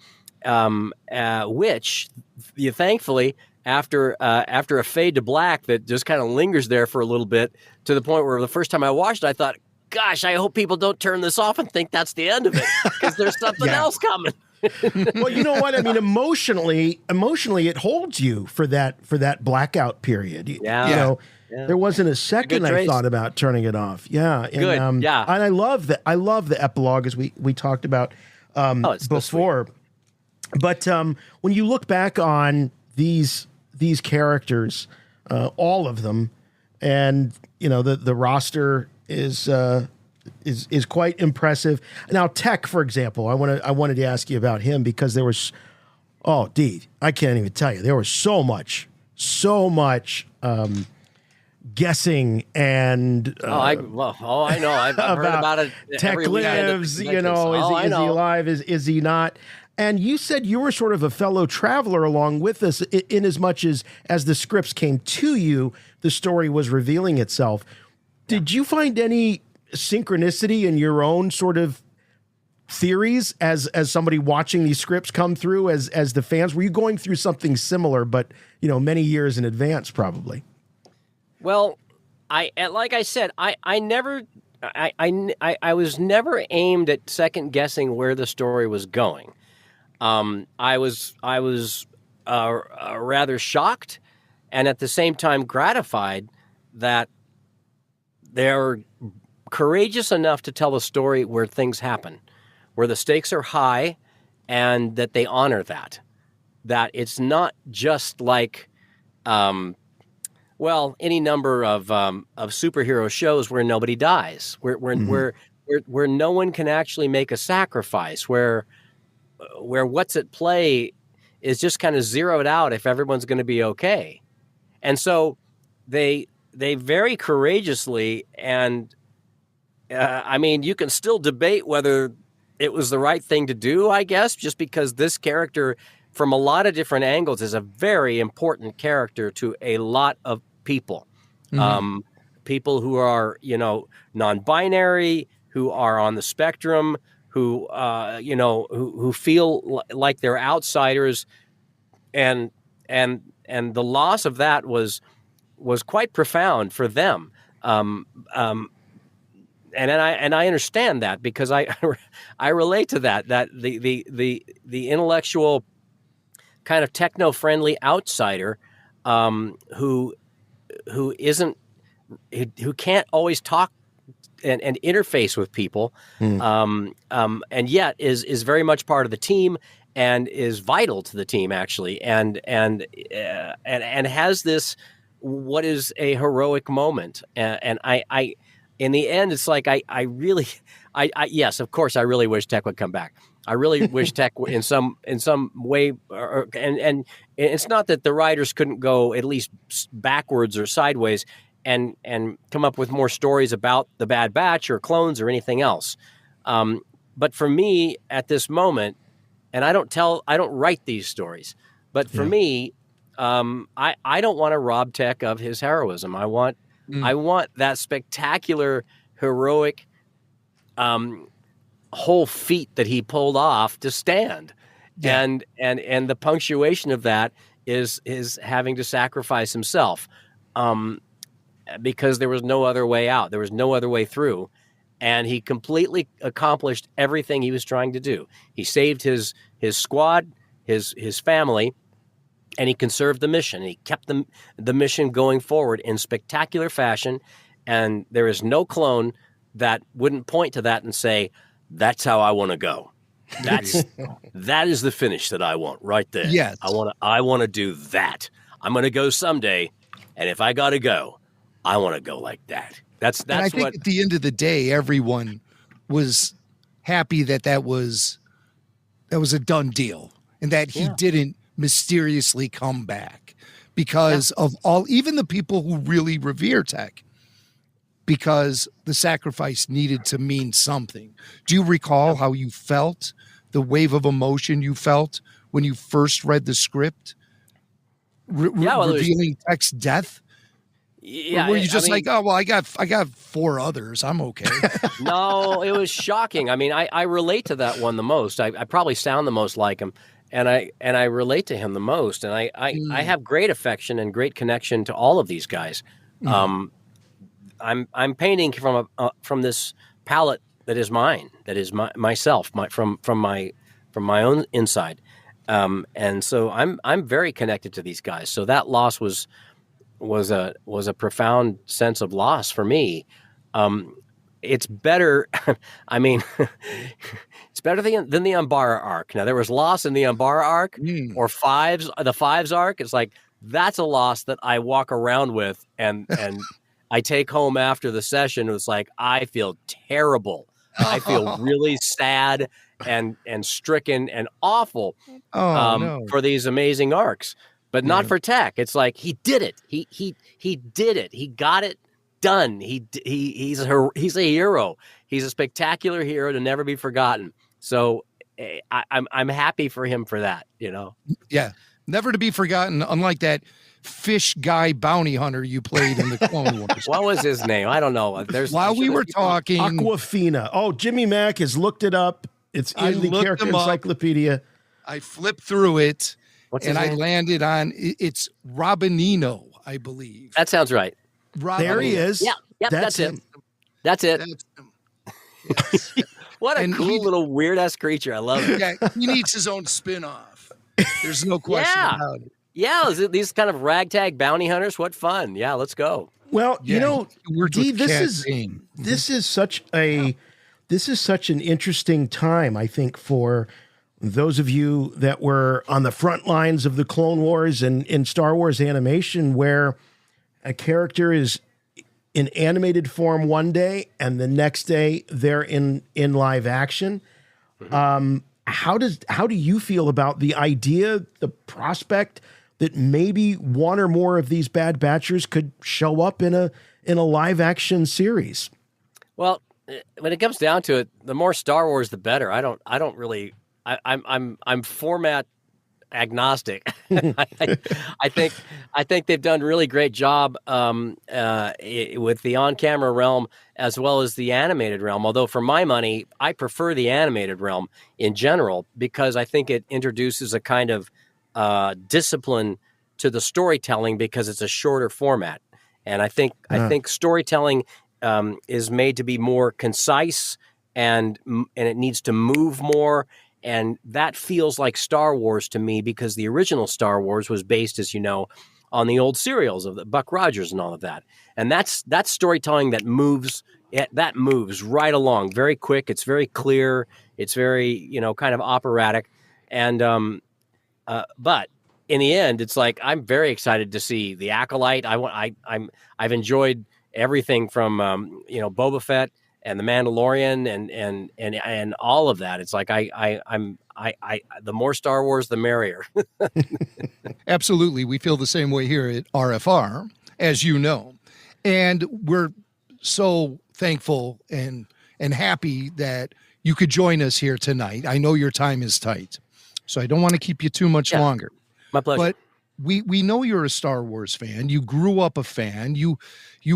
which you thankfully, after a fade to black that just kind of lingers there for a little bit, to the point where the first time I watched it, I thought, gosh, I hope people don't turn this off and think that's the end of it, because there's something else coming. Well, you know what? I mean, emotionally, it holds you for that blackout period. Yeah. There wasn't a second I thought about turning it off. Yeah. And, Good. And I love the epilogue, as we talked about before. But when you look back on these characters, all of them, and the roster is quite impressive. Now, Tech, for example, I wanted to ask you about him, because there was, Dee, I can't even tell you, there was so much guessing and I know. I've heard about it. Tech lives, is he alive? Is he not? And you said you were sort of a fellow traveler along with us, in as much as the scripts came to you, the story was revealing itself. Did you find any synchronicity in your own sort of theories as somebody watching these scripts come through as the fans? Were you going through something similar, but many years in advance, probably? Well, I was never aimed at second guessing where the story was going. I was rather shocked, and at the same time gratified that they're courageous enough to tell a story where things happen, where the stakes are high, and that they honor that it's not just like, any number of superhero shows where nobody dies, where no one can actually make a sacrifice, where what's at play is just kind of zeroed out if everyone's going to be okay. And so they very courageously, and you can still debate whether it was the right thing to do, I guess, just because this character, from a lot of different angles, is a very important character to a lot of people. People who are, non-binary, who are on the spectrum, who who feel like they're outsiders, and the loss of that was quite profound for them. And I understand that, because I relate to that the intellectual kind of techno-friendly outsider who can't always talk and interface with people, and yet is very much part of the team and is vital to the team, actually, and has this what is a heroic moment, and I in the end, it's like I really yes, of course, I really wish Tech would come back. I really wish Tech in some way, and it's not that the writers couldn't go at least backwards or sideways and come up with more stories about the Bad Batch or clones or anything else. But for me, at this moment, and I don't write these stories, but for me, I don't want to rob Tech of his heroism. I want that spectacular, heroic, whole feat that he pulled off to stand. Yeah. And the punctuation of that is having to sacrifice himself, because there was no other way out. There was no other way through. And he completely accomplished everything he was trying to do. He saved his squad, his family, and he conserved the mission. He kept the mission going forward in spectacular fashion. And there is no clone that wouldn't point to that and say, that's how I want to go. That is the finish that I want right there. Yes. I want to do that. I'm going to go someday. And if I got to go, I want to go like that. That's and I think at the end of the day, everyone was happy that was a done deal, and that he didn't mysteriously come back, because of even the people who really revere Tech, because the sacrifice needed to mean something. Do you recall how you felt, the wave of emotion you felt when you first read the script, revealing Tech's death? Yeah, or were you just like, oh, well, I got 4 others, I'm okay? No, it was shocking. I mean, I relate to that one the most. I probably sound the most like him, and I relate to him the most. And I have great affection and great connection to all of these guys. I'm painting from this palette that is mine, that is myself, from my own inside, and so I'm very connected to these guys. So that loss was a profound sense of loss for me. It's better. I mean, it's better than the Umbara arc. Now, there was loss in the Umbara arc or the Fives arc. It's like, that's a loss that I walk around with and I take home after the session. It's like, I feel terrible. I feel really sad and stricken and awful for these amazing arcs. But not for Tech. It's like, he did it. He did it. He got it done. He's a hero. He's a spectacular hero to never be forgotten. So I'm happy for him for that. Yeah, never to be forgotten. Unlike that fish guy bounty hunter you played in the Clone Wars. What was his name? I don't know. While we were talking, Aquafina. Oh, Jimmy Mack has looked it up. It's in the character encyclopedia. I flipped through it. I landed on it's Robinino, I believe. That sounds right. There he is. Yeah, that's it. That's it. Yes. What a cool little weird ass creature. I love it. Yeah, he needs his own spin-off. There's no question about it. Yeah, these kind of ragtag bounty hunters. What fun. Yeah, let's go. Well, Dee, this is such an interesting time, I think, for those of you that were on the front lines of the Clone Wars and in Star Wars animation, where a character is in animated form one day and the next day they're in live action. How do you feel about the idea, the prospect that maybe one or more of these Bad Batchers could show up in a live action series? Well, when it comes down to it, the more Star Wars, the better. I'm format agnostic. I think they've done a really great job with the on-camera realm as well as the animated realm. Although, for my money, I prefer the animated realm in general because I think it introduces a kind of discipline to the storytelling because it's a shorter format, and I think storytelling is made to be more concise and it needs to move more. And that feels like Star Wars to me because the original Star Wars was based, as you know, on the old serials of the Buck Rogers and all of that. And that's storytelling that moves right along, very quick. It's very clear. It's very, kind of operatic. And but in the end, it's like I'm very excited to see the Acolyte. I've enjoyed everything from Boba Fett and the Mandalorian and all of that. It's like I'm the more Star Wars, the merrier. Absolutely. We feel the same way here at RFR, as you know. And we're so thankful and happy that you could join us here tonight. I know your time is tight, so I don't want to keep you too much longer. My pleasure. But we know you're a Star Wars fan. You grew up a fan. You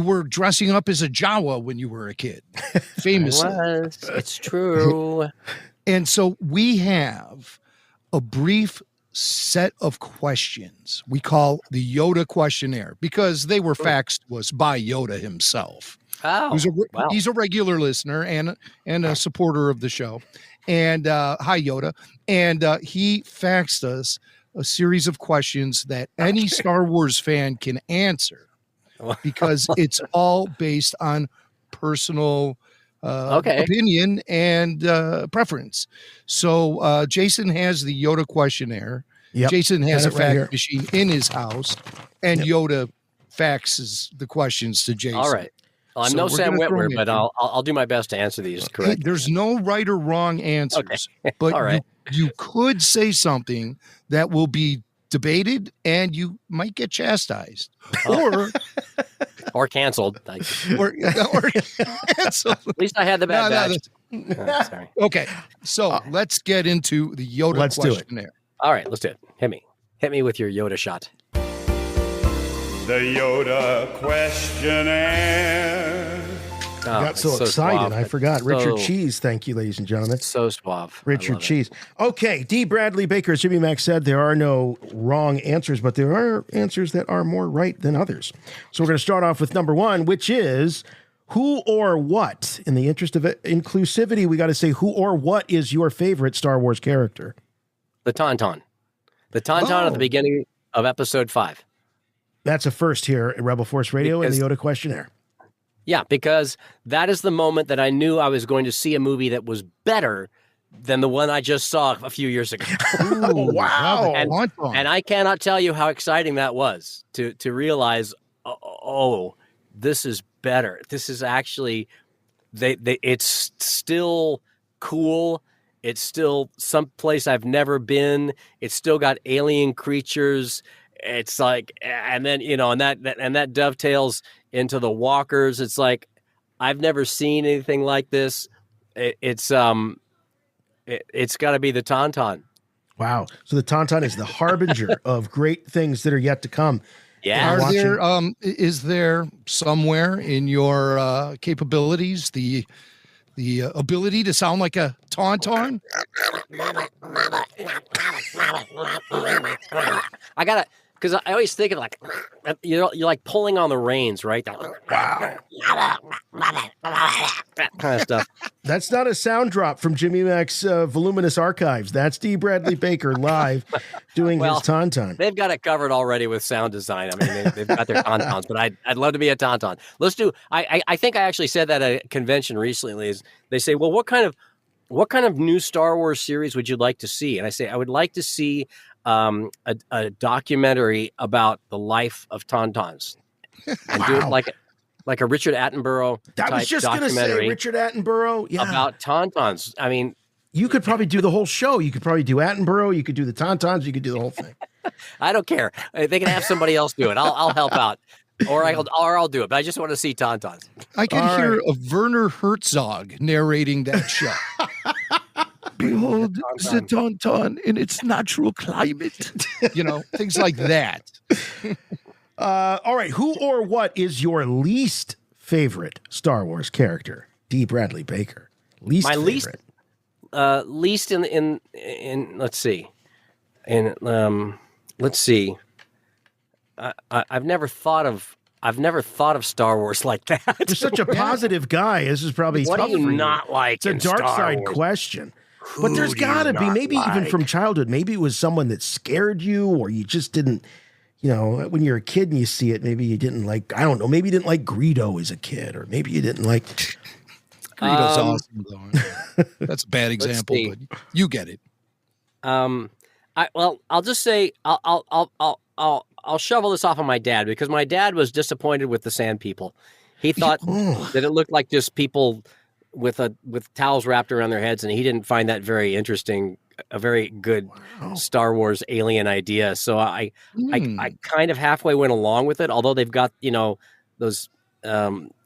were dressing up as a Jawa when you were a kid, famously. It's true. And so we have a brief set of questions we call the Yoda Questionnaire because they were faxed to us by Yoda himself. Oh, He's a regular listener and a supporter of the show. And hi, Yoda. And he faxed us a series of questions that any Star Wars fan can answer because it's all based on personal opinion and preference. So Jason has the Yoda Questionnaire. Yep. Jason has a Got it fax right machine in his house, and Yoda faxes the questions to Jason. All right. Well, I'm So no we're Sam gonna throw Witwer, him but in. I'll do my best to answer these Hey, correctly. there's no right or wrong answers, but All right. you could say something that will be debated and you might get chastised Or canceled. or canceled. At least I had the bad No, badge. Sorry. Okay, so let's get into the Yoda Let's do it. Questionnaire. All right, let's do it. Hit me with your Yoda shot. The Yoda Questionnaire. Oh, Got so it's excited, suave. I forgot. So- Richard Cheese, thank you, ladies and gentlemen. So suave. I Richard love it. Cheese. Okay, Dee Bradley Baker, as Jimmy Mack said, there are no wrong answers, but there are answers that are more right than others. So we're going to start off with number one, which is who or what? In the interest of inclusivity, we got to say who or what is your favorite Star Wars character? The Tauntaun. The Tauntaun at the beginning of episode 5. That's a first here at Rebel Force Radio in the Yoda Questionnaire. Yeah, because that is the moment that I knew I was going to see a movie that was better than the one I just saw a few years ago. Oh, wow. And I cannot tell you how exciting that was to realize, oh, this is better. This is actually, it's still cool. It's still someplace I've never been. It's still got alien creatures. It's like, and then, and that dovetails into the walkers. It's like, I've never seen anything like this. It's got to be the Tauntaun. Wow. So the Tauntaun is the harbinger of great things that are yet to come. Yeah. Is there somewhere in your capabilities the ability to sound like a Tauntaun? I gotta, because I always think of like, you're like pulling on the reins, right? Wow. That kind of stuff. That's not a sound drop from Jimmy Mack's voluminous archives. That's Dee Bradley Baker live doing his Tauntaun. They've got it covered already with sound design. I mean, they've got their Tauntauns, but I'd love to be a Tauntaun. Let's do. I think I actually said that at a convention recently. Is they say, well, what kind of new Star Wars series would you like to see? And I say I would like to see a documentary about the life of Tauntauns, and do it like a Richard Attenborough That was type just going to say documentary Richard Attenborough. Yeah. about Tauntauns. I mean, you could probably do the whole show. You could probably do Attenborough. You could do the Tauntauns. You could do the whole thing. I don't care. They can have somebody else do it. I'll help out, or I'll do it. But I just want to see Tauntauns. I could hear a Werner Herzog narrating that show. Behold the Tauntaun in its natural climate. Things like that. All right. Who or what is your least favorite Star Wars character? Dee Bradley Baker. My favorite. Least in let's see. Let's see. I've never thought of Star Wars like that. You're such a positive guy. This is probably what tough do you for not like? It's a in dark Star side Wars? question. But there's got to be, maybe even from childhood, maybe it was someone that scared you, or you just didn't, when you're a kid and you see it, maybe you didn't like, I don't know, maybe you didn't like Greedo as a kid, or maybe you didn't like. Greedo's awesome, though. That's a bad example, but you get it. I'll just say I'll shovel this off on my dad, because my dad was disappointed with the Sand People. He thought that it looked like just people with towels wrapped around their heads, and he didn't find that very interesting, a very good Star Wars alien idea. So I kind of halfway went along with it, although they've got, those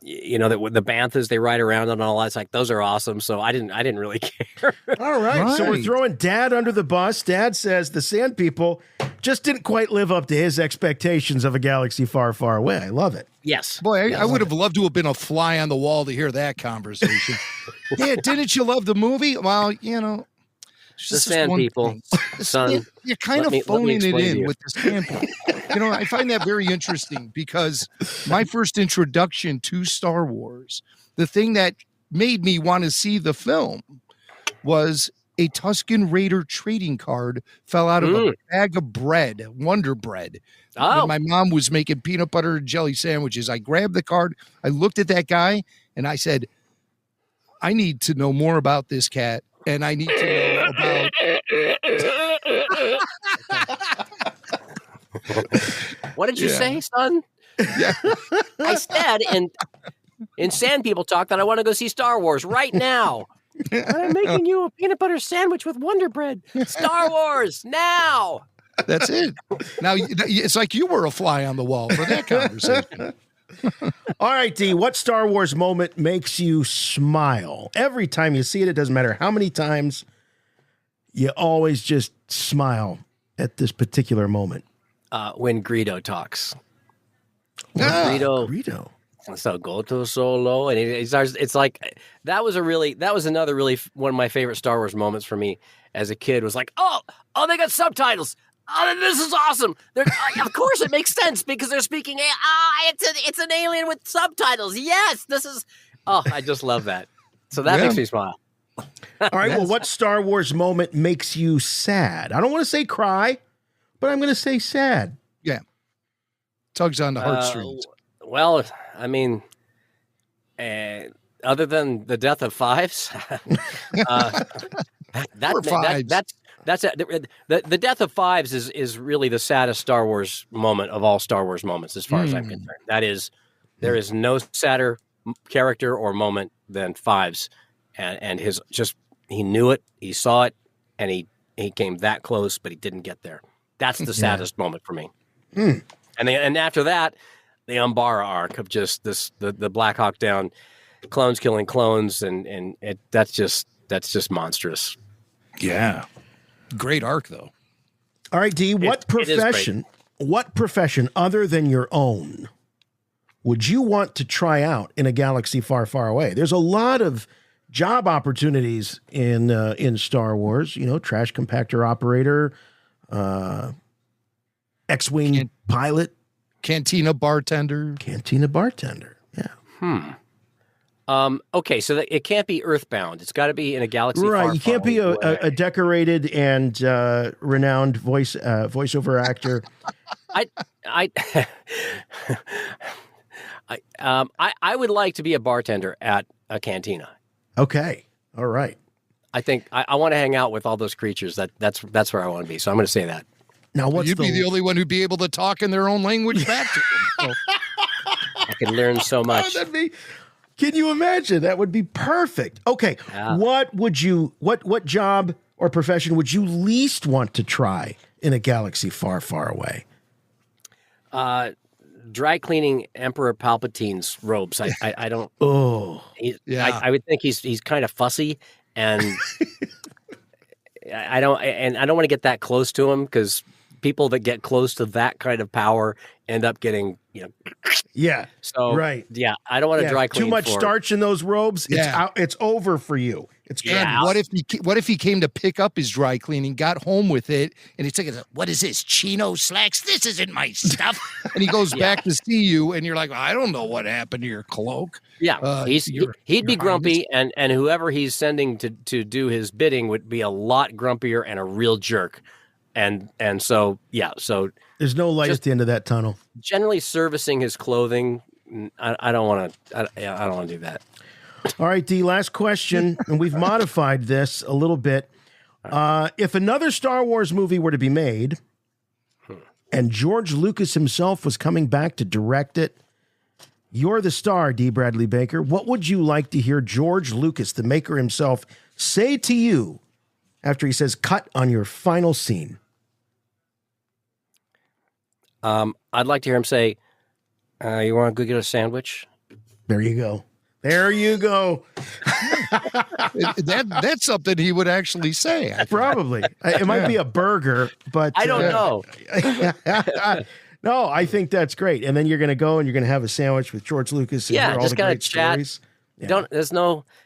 the banthas they ride around on and all that. It's like, those are awesome. So I didn't really care. All right. So we're throwing Dad under the bus. Dad says the Sand People just didn't quite live up to his expectations of a galaxy far, far away. I love it. Yes. Boy, I would have loved to have been a fly on the wall to hear that conversation. Yeah, didn't you love the movie? Well, the Sand People, son. You're kind of phoning it in with the Sand People. I find that very interesting, because my first introduction to Star Wars, the thing that made me want to see the film, was a Tusken Raider trading card fell out of a bag of bread, Wonder Bread. When my mom was making peanut butter and jelly sandwiches, I grabbed the card, I looked at that guy, and I said, I need to know more about this cat, and I need to know about... What did you say, son? Yeah. I said in Sand People Talk that I want to go see Star Wars right now. I'm making you a peanut butter sandwich with Wonder Bread. Star Wars now. That's it. Now it's like you were a fly on the wall for that conversation. All right, Dee, what Star Wars moment makes you smile? Every time you see it, it doesn't matter how many times, you always just smile at this particular moment. When Greedo talks. Greedo. So go to solo, and he starts. It's like that was another really one of my favorite Star Wars moments for me as a kid. Was like, oh, they got subtitles. Oh, this is awesome. Of course, it makes sense because they're speaking. It's an alien with subtitles. Yes, this is. Oh, I just love that. So that makes me smile. All right. Well, what Star Wars moment makes you sad? I don't want to say cry, but I'm going to say sad. Yeah. Tugs on the heartstrings. Well, I mean, other than the death of Fives, that's it. The death of Fives is really the saddest Star Wars moment of all Star Wars moments, as far as I'm concerned. There is no sadder character or moment than Fives, and he knew it, he saw it, and he came that close, but he didn't get there. That's the saddest moment for me. And after that, the Umbara arc of just the Black Hawk Down, clones killing clones, and that's just monstrous. Yeah, great arc though. All right, Dee, what profession other than your own would you want to try out in a galaxy far, far away? There's a lot of job opportunities in Star Wars. Trash compactor operator, X-wing pilot, cantina bartender. Yeah. Okay, so it can't be Earthbound. It's got to be in a galaxy right. far, You can't be a decorated and renowned voiceover actor. I would like to be a bartender at a cantina. Okay. All right. I think I want to hang out with all those creatures. That's where I want to be. So I'm going to say that. Now, you'd be the only one who'd be able to talk in their own language back to them. So. I could learn so much. Can you imagine? That would be perfect. Okay. Yeah. What job or profession would you least want to try in a galaxy far, far away? Dry cleaning Emperor Palpatine's robes. I don't. Oh, I would think he's kind of fussy, and I don't want to get that close to him because people that get close to that kind of power end up getting, Yeah. So right. Yeah, I don't want to dry clean. Too much starch in those robes. Yeah. It's out. It's over for you. It's gone. Yeah. What if he came to pick up his dry cleaning, got home with it, and he's like, "What is this? Chino slacks? This isn't my stuff." And he goes back to see you, and you're like, "I don't know what happened to your cloak." Yeah, he'd be grumpy, and whoever he's sending to do his bidding would be a lot grumpier and a real jerk. And so There's no light at the end of that tunnel. Generally servicing his clothing, I don't want to. I don't want to do that. All right, Dee, last question, and we've modified this a little bit. If another Star Wars movie were to be made, and George Lucas himself was coming back to direct it, you're the star, Dee Bradley Baker. What would you like to hear George Lucas, the maker himself, say to you after he says cut on your final scene? I'd like to hear him say, "You want to go get a sandwich?" There you go. There you go. That's something he would actually say. Probably. It might be a burger, but I don't know. No, I think that's great. And then you're going to go and you're going to have a sandwich with George Lucas and hear all just the kind of great chat. stories. Yeah.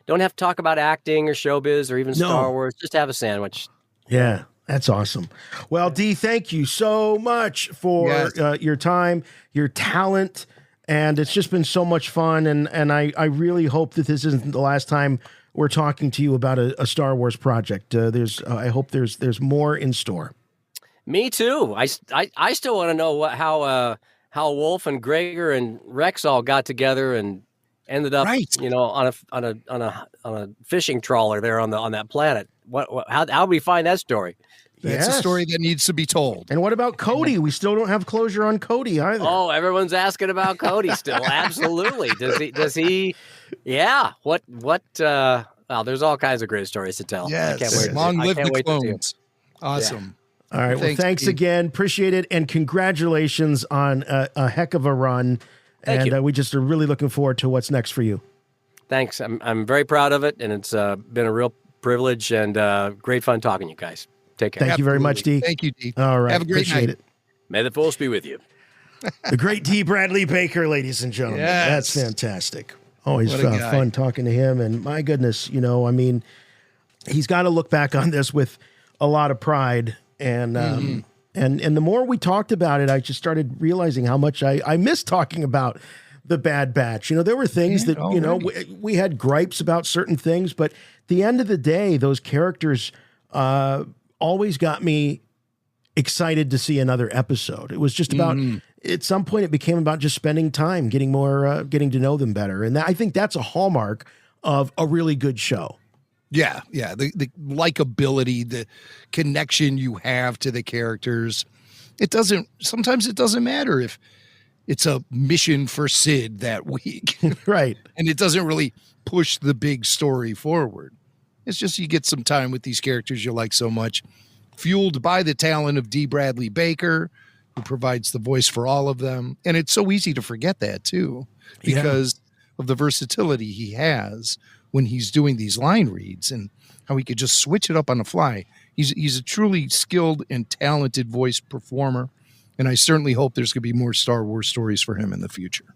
Don't have to talk about acting or showbiz or even Star Wars. Just have a sandwich. Yeah, that's awesome. Well, Dee, thank you so much for your time, your talent, and it's just been so much fun. And I really hope that this isn't the last time we're talking to you about a Star Wars project. I hope there's more in store. Me too. I still want to know how Wolf and Gregor and Rex all got together and ended up, on a fishing trawler there on that planet. How do we find that story? That's a story that needs to be told. And what about Cody? We still don't have closure on Cody either. Oh, everyone's asking about Cody still. Absolutely. Does he? Yeah. What? Well, there's all kinds of great stories to tell. Yes. I can't wait. Long live the to see clones. Awesome. Yeah. All right. Well, thanks again. Appreciate it. And congratulations on a heck of a run. Thank you. We just are really looking forward to what's next for you. Thanks. I'm very proud of it. And it's been a real privilege and great fun talking to you guys. Take care. Thank you very much, Dee. Thank you, Dee. All right. Have a great Appreciate night. it. May the force be with you. The great Dee Bradley Baker, ladies and gentlemen. Yes. That's fantastic. Always What a guy. fun talking to him. And my goodness, he's got to look back on this with a lot of pride. And and the more we talked about it, I just started realizing how much I miss talking about the Bad Batch. There were things that, we had gripes about certain things, but at the end of the day, those characters always got me excited to see another episode. It was just about, at some point it became about just spending time, getting to know them better. And I think that's a hallmark of a really good show. Yeah. The likability, the connection you have to the characters. Sometimes it doesn't matter if it's a mission for Sid that week. Right. And it doesn't really push the big story forward. It's just you get some time with these characters you like so much, fueled by the talent of Dee Bradley Baker, who provides the voice for all of them. And it's so easy to forget that, too, because of the versatility he has when he's doing these line reads and how he could just switch it up on the fly. He's a truly skilled and talented voice performer, and I certainly hope there's going to be more Star Wars stories for him in the future.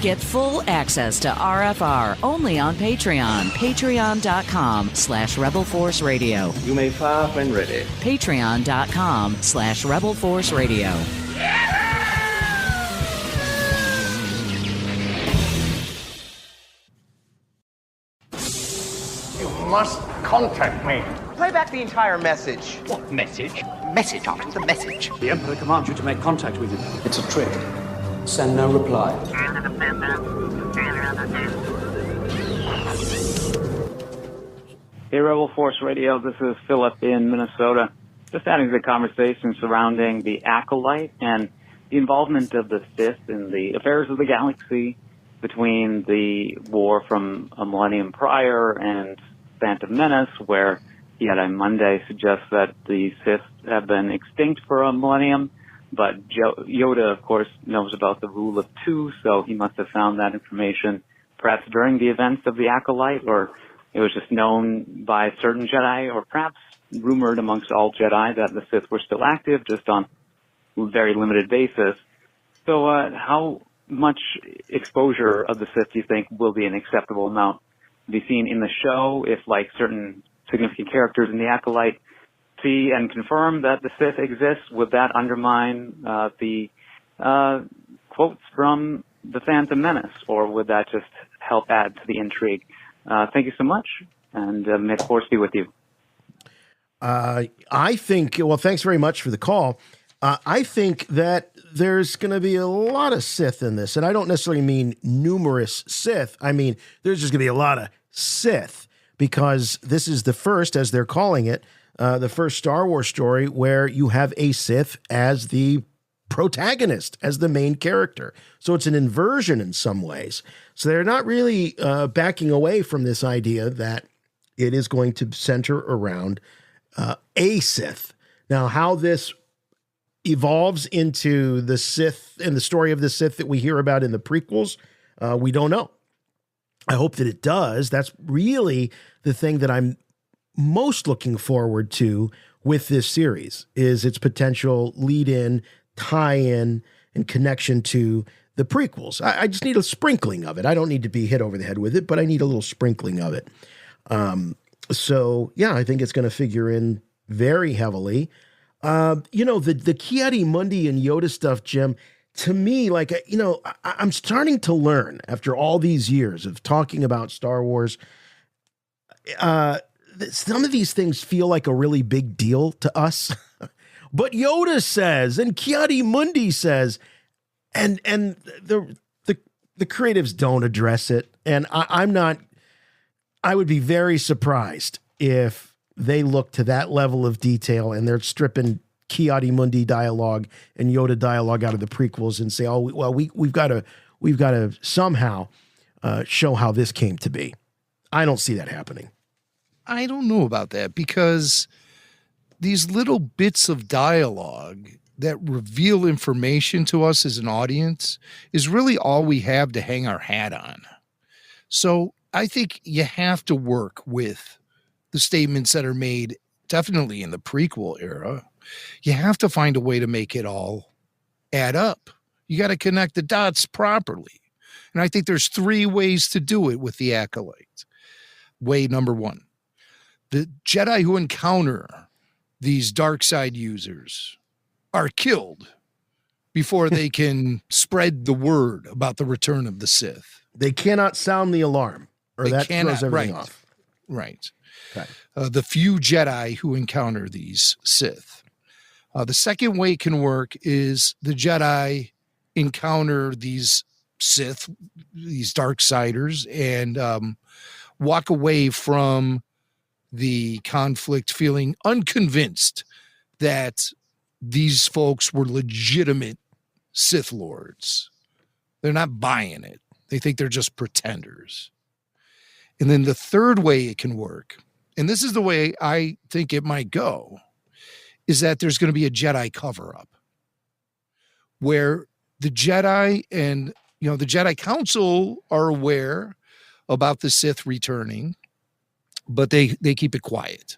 Get full access to RFR only on Patreon. Patreon.com/Rebel Force Radio. You may fire when ready. Patreon.com/Rebel Force Radio. You must contact me. Play back the entire message. What message? Message, Arthur, the message. The Emperor commands you to make contact with him. It's a trick. Send no reply. Hey, Rebel Force Radio, this is Philip in Minnesota. Just adding to the conversation surrounding the ACOLYTE and the involvement of the Sith in the affairs of the galaxy between the war from a millennium prior and Phantom Menace, where Jedi Monday suggests that the Sith have been extinct for a millennium. But Yoda, of course, knows about the rule of two, so he must have found that information perhaps during the events of the ACOLYTE or it was just known by certain Jedi, or perhaps rumored amongst all Jedi, that the Sith were still active, just on a very limited basis. So how much exposure of the Sith do you think will be an acceptable amount to be seen in the show if, like, certain significant characters in the Acolyte see and confirm that the Sith exists? Would that undermine the quotes from the Phantom Menace, or would that just help add to the intrigue? Thank you so much, and may the Force be with you. I think, well, thanks very much for the call. I think that there's going to be a lot of Sith in this, and I don't necessarily mean numerous Sith. I mean, there's just going to be a lot of Sith, because this is the first, as they're calling it, the first Star Wars story where you have a Sith as the protagonist, as the main character. So it's an inversion in some ways. So they're not really backing away from this idea that it is going to center around a Sith. Now, how this evolves into the Sith and the story of the Sith that we hear about in the prequels, we don't know. I hope that it does. That's really the thing that I'm most looking forward to with this series, is its potential lead-in, tie-in, and connection to the prequels. I just need a sprinkling of it. I don't need to be hit over the head with it, but I need a little sprinkling of it. So, yeah, I think it's going to figure in very heavily. The Ki-Adi-Mundi and Yoda stuff, Jim, to me, like, I'm starting to learn after all these years of talking about Star Wars. Some of these things feel like a really big deal to us, but Yoda says, and Ki-Adi-Mundi says, and the creatives don't address it. And I would be very surprised if they look to that level of detail and they're stripping Ki-Adi-Mundi dialogue and Yoda dialogue out of the prequels and say, oh, well, we've got to somehow show how this came to be. I don't see that happening. I don't know about that, because these little bits of dialogue that reveal information to us as an audience is really all we have to hang our hat on. So I think you have to work with the statements that are made definitely in the prequel era. You have to find a way to make it all add up. You got to connect the dots properly. And I think there's 3 ways to do it with the Acolyte. Way number 1, the Jedi who encounter these dark side users are killed before they can spread the word about the return of the Sith. They cannot sound the alarm, or that throws everything off. Right. Okay. The few Jedi who encounter these Sith. The second way it can work is the Jedi encounter these Sith, these Darksiders, and walk away from the conflict feeling unconvinced that these folks were legitimate Sith Lords. They're not buying it. They think they're just pretenders. And then the third way it can work, and this is the way I think it might go, is that there's going to be a Jedi cover-up where the Jedi and, the Jedi Council are aware about the Sith returning, but they keep it quiet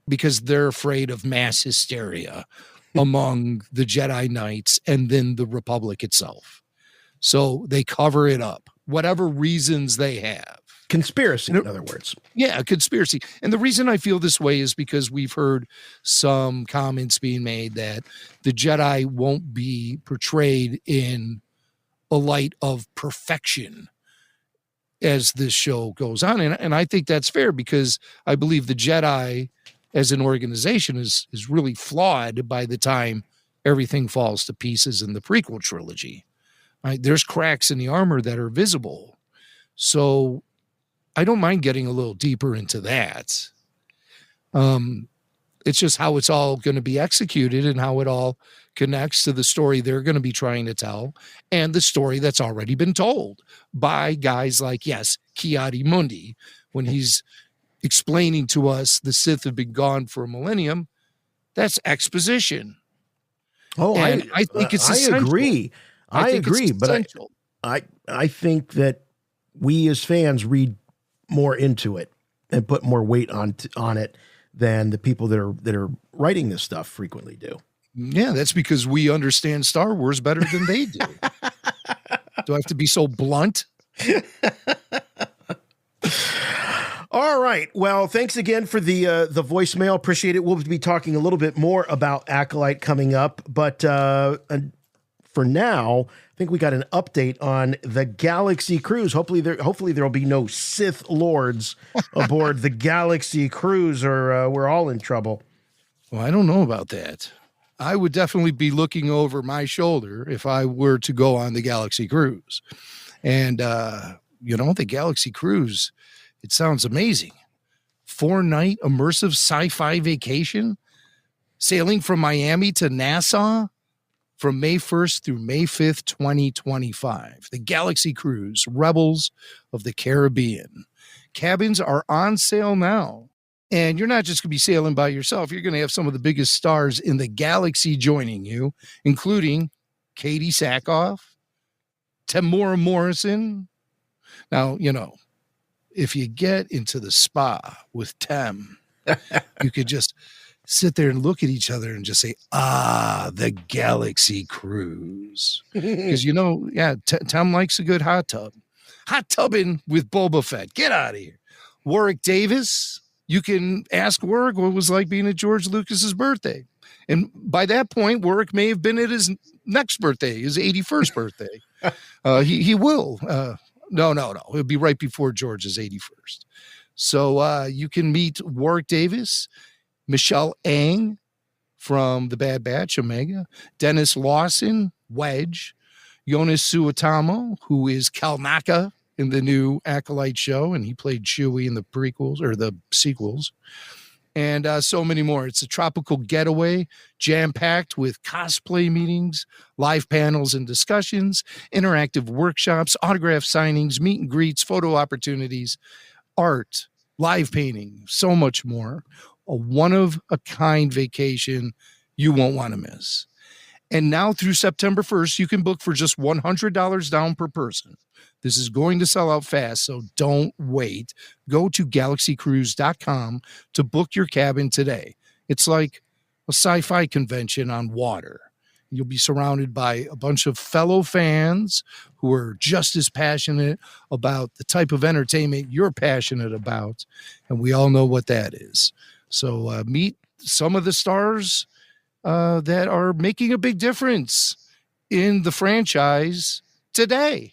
because they're afraid of mass hysteria among the Jedi Knights and then the Republic itself. So they cover it up, whatever reasons they have. Conspiracy, in other words. Yeah, a conspiracy. And the reason I feel this way is because we've heard some comments being made that the Jedi won't be portrayed in a light of perfection as this show goes on. And I think that's fair, because I believe the Jedi as an organization is really flawed by the time everything falls to pieces in the prequel trilogy. Right? There's cracks in the armor that are visible. So I don't mind getting a little deeper into that. It's just how it's all going to be executed and how it all connects to the story they're going to be trying to tell and the story that's already been told by guys like, yes, Ki-Adi-Mundi, when he's explaining to us the Sith have been gone for a millennium. That's exposition. Oh, and I think it's essential. I agree, but I think that we as fans read more into it and put more weight on it than the people that are writing this stuff frequently do. Yeah, that's because we understand Star Wars better than they do. Do I have to be so blunt? All right. Well, thanks again for the voicemail. Appreciate it. We'll be talking a little bit more about Acolyte coming up, but for now, I think we got an update on the Galaxy Cruise. Hopefully there'll be no Sith Lords aboard the Galaxy Cruise, or we're all in trouble. Well, I don't know about that. I would definitely be looking over my shoulder if I were to go on the Galaxy Cruise. And, the Galaxy Cruise, it sounds amazing. 4-night immersive sci-fi vacation, sailing from Miami to Nassau from May 1st through May 5th, 2025. The Galaxy Cruise, Rebels of the Caribbean. Cabins are on sale now. And you're not just going to be sailing by yourself. You're going to have some of the biggest stars in the galaxy joining you, including Katie Sackhoff, Tamora Morrison. Now, if you get into the spa with Tem, you could just sit there and look at each other and just say, the Galaxy Cruise. Because, Tem likes a good hot tub. Hot tubbing with Boba Fett. Get out of here. Warwick Davis. You can ask Warwick what it was like being at George Lucas's birthday. And by that point, Warwick may have been at his next birthday, his 81st birthday. He will. No. It'll be right before George's 81st. So you can meet Warwick Davis, Michelle Ang from The Bad Batch, Omega, Dennis Lawson, Wedge, Jonas Suotamo, who is Kalnaka in the new Acolyte show, and he played Chewie in the prequels or the sequels, and so many more. It's a tropical getaway, jam-packed with cosplay meetings, live panels and discussions, interactive workshops, autograph signings, meet and greets, photo opportunities, art, live painting, so much more. A one-of-a-kind vacation you won't want to miss. And now through September 1st, you can book for just $100 down per person. This is going to sell out fast, so don't wait. Go to galaxycruise.com to book your cabin today. It's like a sci-fi convention on water. You'll be surrounded by a bunch of fellow fans who are just as passionate about the type of entertainment you're passionate about, and we all know what that is. So meet some of the stars that are making a big difference in the franchise today.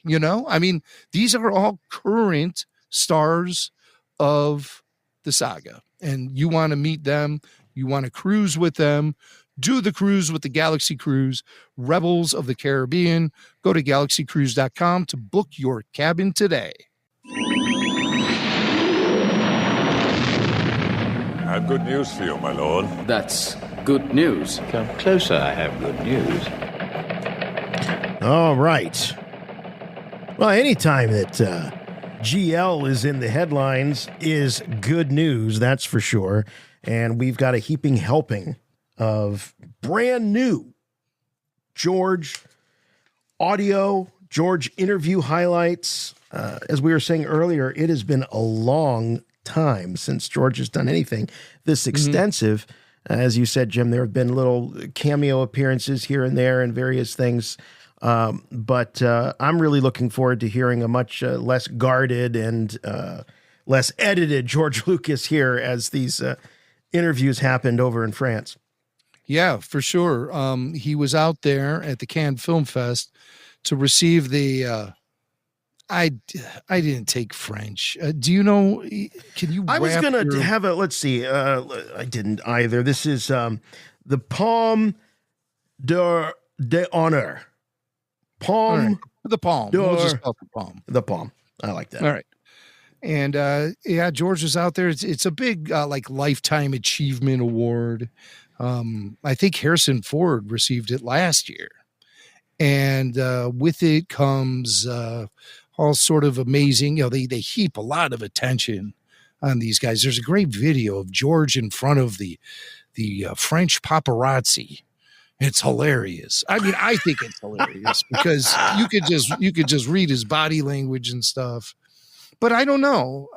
These are all current stars of the saga, and you want to meet them. You want to cruise with them. Do the cruise with the Galaxy Cruise, Rebels of the Caribbean. Go to galaxycruise.com to book your cabin today. I have good news for you, my lord. That's good news. Come closer, I have good news. All right. Well, anytime that GL is in the headlines is good news, that's for sure. And we've got a heaping helping of brand new George audio, George interview highlights. As we were saying earlier, it has been a long time since George has done anything this extensive. As you said, Jim, there have been little cameo appearances here and there and various things. But I'm really looking forward to hearing a much less guarded and less edited George Lucas here as these interviews happened over in France. Yeah, for sure. He was out there at the Cannes Film Fest to receive the I didn't take French. Do you know? Can you? I was going to have a. Let's see. I didn't either. This is the Palme d'Honneur. Palme. Right. The Palm. We'll just call it the Palm. The Palm. I like that. All right. And George was out there. It's a big lifetime achievement award. I think Harrison Ford received it last year, and with it comes all sort of amazing. They heap a lot of attention on these guys. There's a great video of George in front of the French paparazzi. It's hilarious. I mean, I think it's hilarious because you could just read his body language and stuff. But I don't know.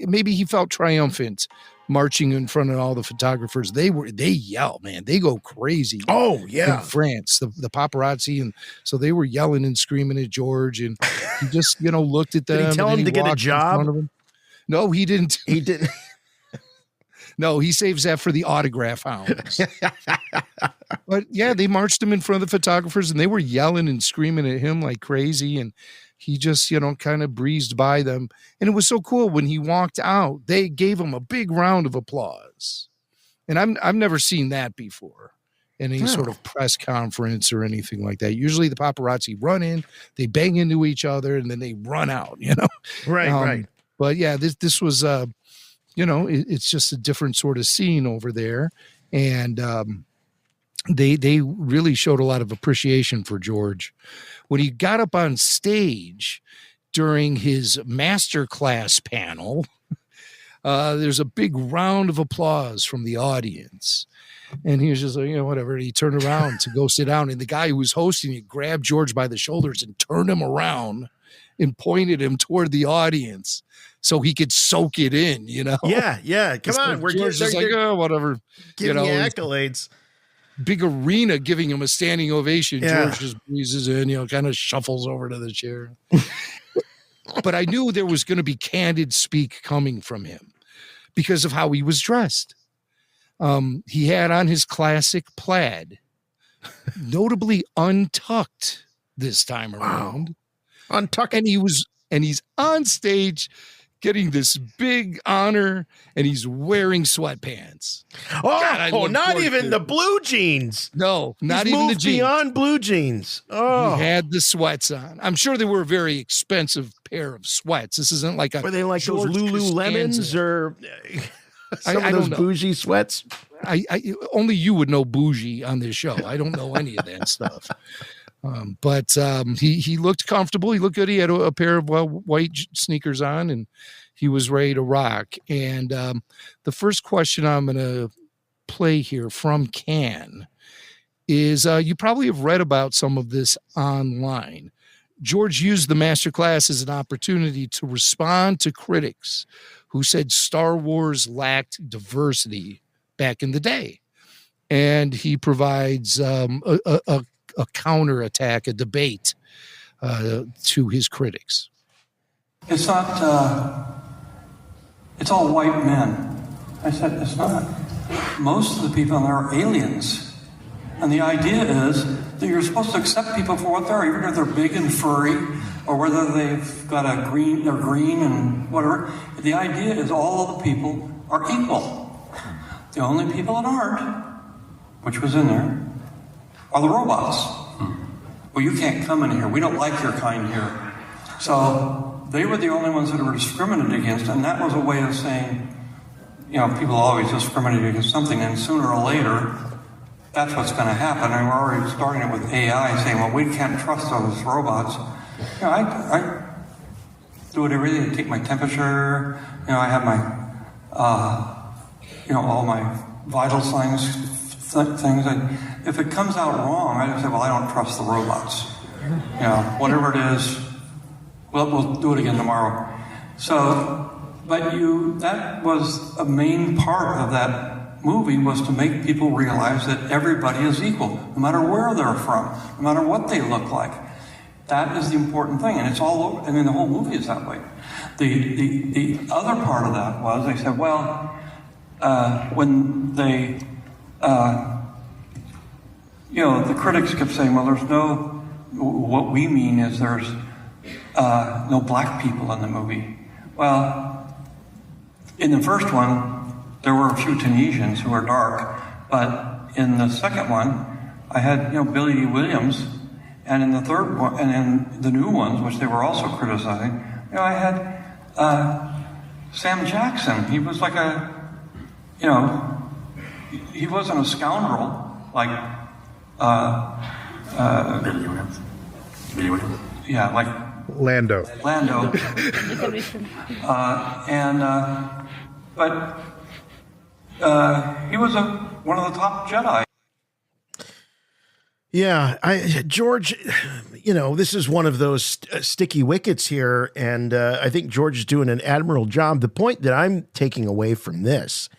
Maybe he felt triumphant marching in front of all the photographers. They yell, man. They go crazy. Oh, yeah. In France, the paparazzi. And so they were yelling and screaming at George. And he just, looked at them. Did he tell him to get a job? No, he didn't. He didn't. No, he saves that for the autograph hounds. But yeah, they marched him in front of the photographers and they were yelling and screaming at him like crazy. And he just, kind of breezed by them. And it was so cool when he walked out, they gave him a big round of applause. And I've never seen that before in any sort of press conference or anything like that. Usually the paparazzi run in, they bang into each other, and then they run out, Right, right. But yeah, this was, it's just a different sort of scene over there. And they really showed a lot of appreciation for George. When he got up on stage during his masterclass panel, there's a big round of applause from the audience. And he was just like, whatever. And he turned around to go sit down. And the guy who was hosting it grabbed George by the shoulders and turned him around and pointed him toward the audience so he could soak it in, Yeah. Come on. We're just like, whatever. Giving you accolades. Big arena giving him a standing ovation. Yeah. George just breezes in, kind of shuffles over to the chair. But I knew there was going to be candid speak coming from him because of how he was dressed. He had on his classic plaid, notably untucked this time around. Untucked. And he's on stage getting this big honor, and he's wearing sweatpants. Oh, not even the blue jeans. No, not He's even the moved jeans. beyond blue jeans. Oh, He had the sweats on. I'm sure they were a very expensive pair of sweats. This isn't like were they like George those Lululemons Costanza. or some I of those don't know. bougie sweats? I only you would know bougie on this show. I don't know any of that stuff. But he looked comfortable. He looked good. He had a pair of white sneakers on, and he was ready to rock. And the first question I'm going to play here from Can is you probably have read about some of this online. George used the masterclass as an opportunity to respond to critics who said Star Wars lacked diversity back in the day. And he provides a counterattack, a debate to his critics. It's not, it's all white men. I said, it's not. Most of the people there are aliens. And the idea is that you're supposed to accept people for what they are, even if they're big and furry, or whether they've got they're green and whatever. The idea is all of the people are equal. The only people that aren't, which was in there, are the robots. Well, you can't come in here. We don't like your kind here. So they were the only ones that were discriminated against, and that was a way of saying, people always discriminate against something, and sooner or later, that's what's going to happen. And we're already starting it with AI, saying, well, we can't trust those robots. I do it every day. I take my temperature. I have my, all my vital signs, things. If it comes out wrong, I just say, well, I don't trust the robots. Whatever it is, we'll do it again tomorrow. So, but that was a main part of that movie, was to make people realize that everybody is equal, no matter where they're from, no matter what they look like. That is the important thing, and it's all over. The whole movie is that way. The other part of that was they said, well, when they, the critics kept saying, well, what we mean is there's no black people in the movie. Well, in the first one, there were a few Tunisians who were dark, but in the second one, I had, Billy Dee Williams, and in the third one, and in the new ones, which they were also criticizing, I had Sam Jackson. He was like he wasn't a scoundrel like Billy Williams. Yeah, like Lando. But he was one of the top Jedi. Yeah, George, this is one of those sticky wickets here, and I think George is doing an admirable job. The point that I'm taking away from this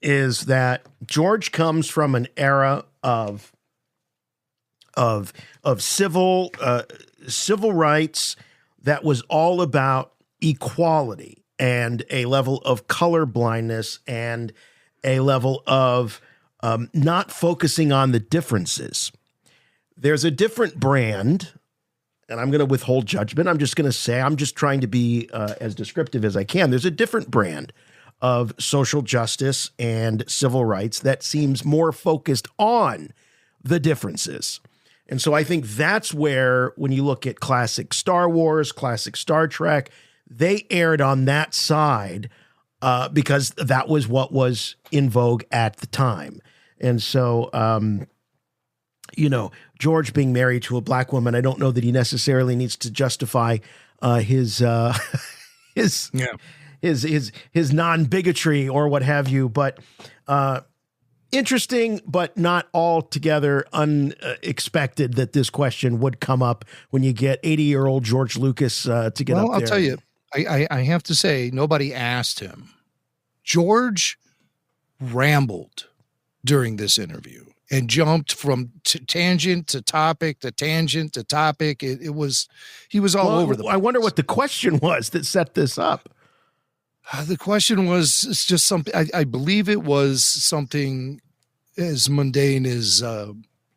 is that George comes from an era of civil rights that was all about equality and a level of color blindness and a level of not focusing on the differences. There's a different brand, and I'm going to withhold judgment. I'm just going to say, I'm just trying to be as descriptive as I can. There's a different brand of social justice and civil rights that seems more focused on the differences. And so I think that's where, when you look at classic Star Wars, classic Star Trek, they erred on that side because that was what was in vogue at the time. And so, George being married to a black woman, I don't know that he necessarily needs to justify his non-bigotry or what have you. But interesting, but not altogether unexpected that this question would come up when you get 80-year-old George Lucas to get up there. I'll tell you, I have to say, nobody asked him. George rambled during this interview and jumped from tangent to topic to tangent to topic. He was all over the place. I wonder what the question was that set this up. The question was, it's just something, I believe it was something as mundane as,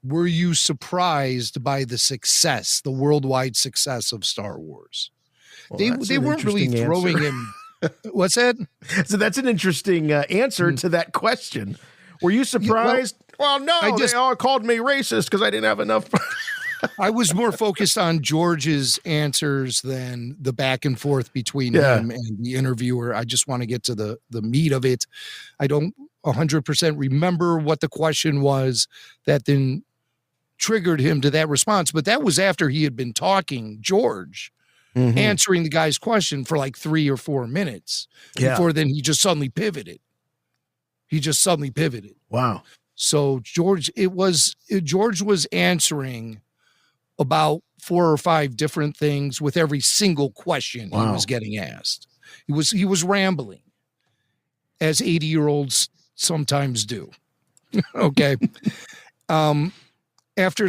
were you surprised by the worldwide success of Star Wars? Well, they weren't really throwing him. What's that? So that's an interesting answer to that question. Were you surprised? No, they all called me racist because I didn't have enough. I was more focused on George's answers than the back and forth between him and the interviewer. I just want to get to the meat of it. I don't 100% remember what the question was that then triggered him to that response, but that was after he had been talking, George, answering the guy's question for like 3 or 4 minutes before then he just suddenly pivoted. Wow. So George was answering about 4 or 5 different things with every single question he was getting asked. He was rambling, as 80-year-olds sometimes do. Okay. After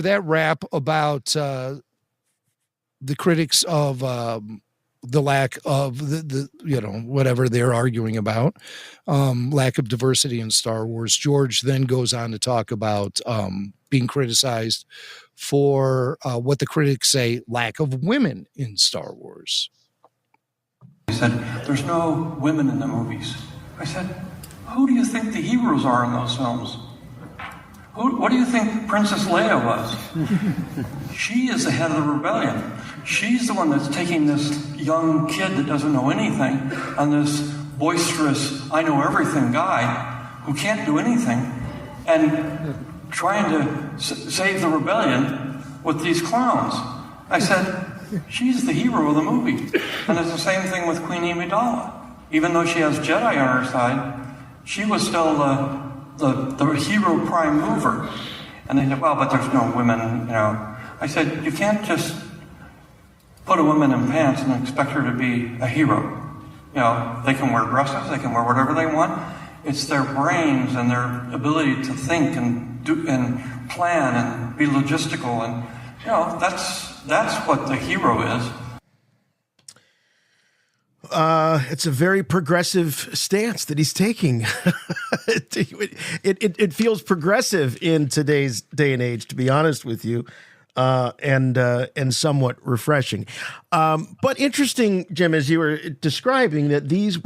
that rap about the critics of the lack of the whatever they're arguing about, lack of diversity in Star Wars, George then goes on to talk about being criticized for what the critics say, lack of women in Star Wars. He said, there's no women in the movies. I said, who do you think the heroes are in those films? What do you think Princess Leia was? She is the head of the rebellion. She's the one that's taking this young kid that doesn't know anything and this boisterous, I know everything guy who can't do anything and trying to save the rebellion with these clowns. I said, she's the hero of the movie. And it's the same thing with Queen Amidala. Even though she has Jedi on her side, she was still the hero prime mover. And they said, well, but there's no women, I said, you can't just put a woman in pants and expect her to be a hero. They can wear dresses, they can wear whatever they want. It's their brains and their ability to think and do and plan and be logistical, and that's what the hero is. It's a very progressive stance that he's taking. It feels progressive in today's day and age, to be honest with you, and somewhat refreshing. But interesting, Jim, as you were describing, that these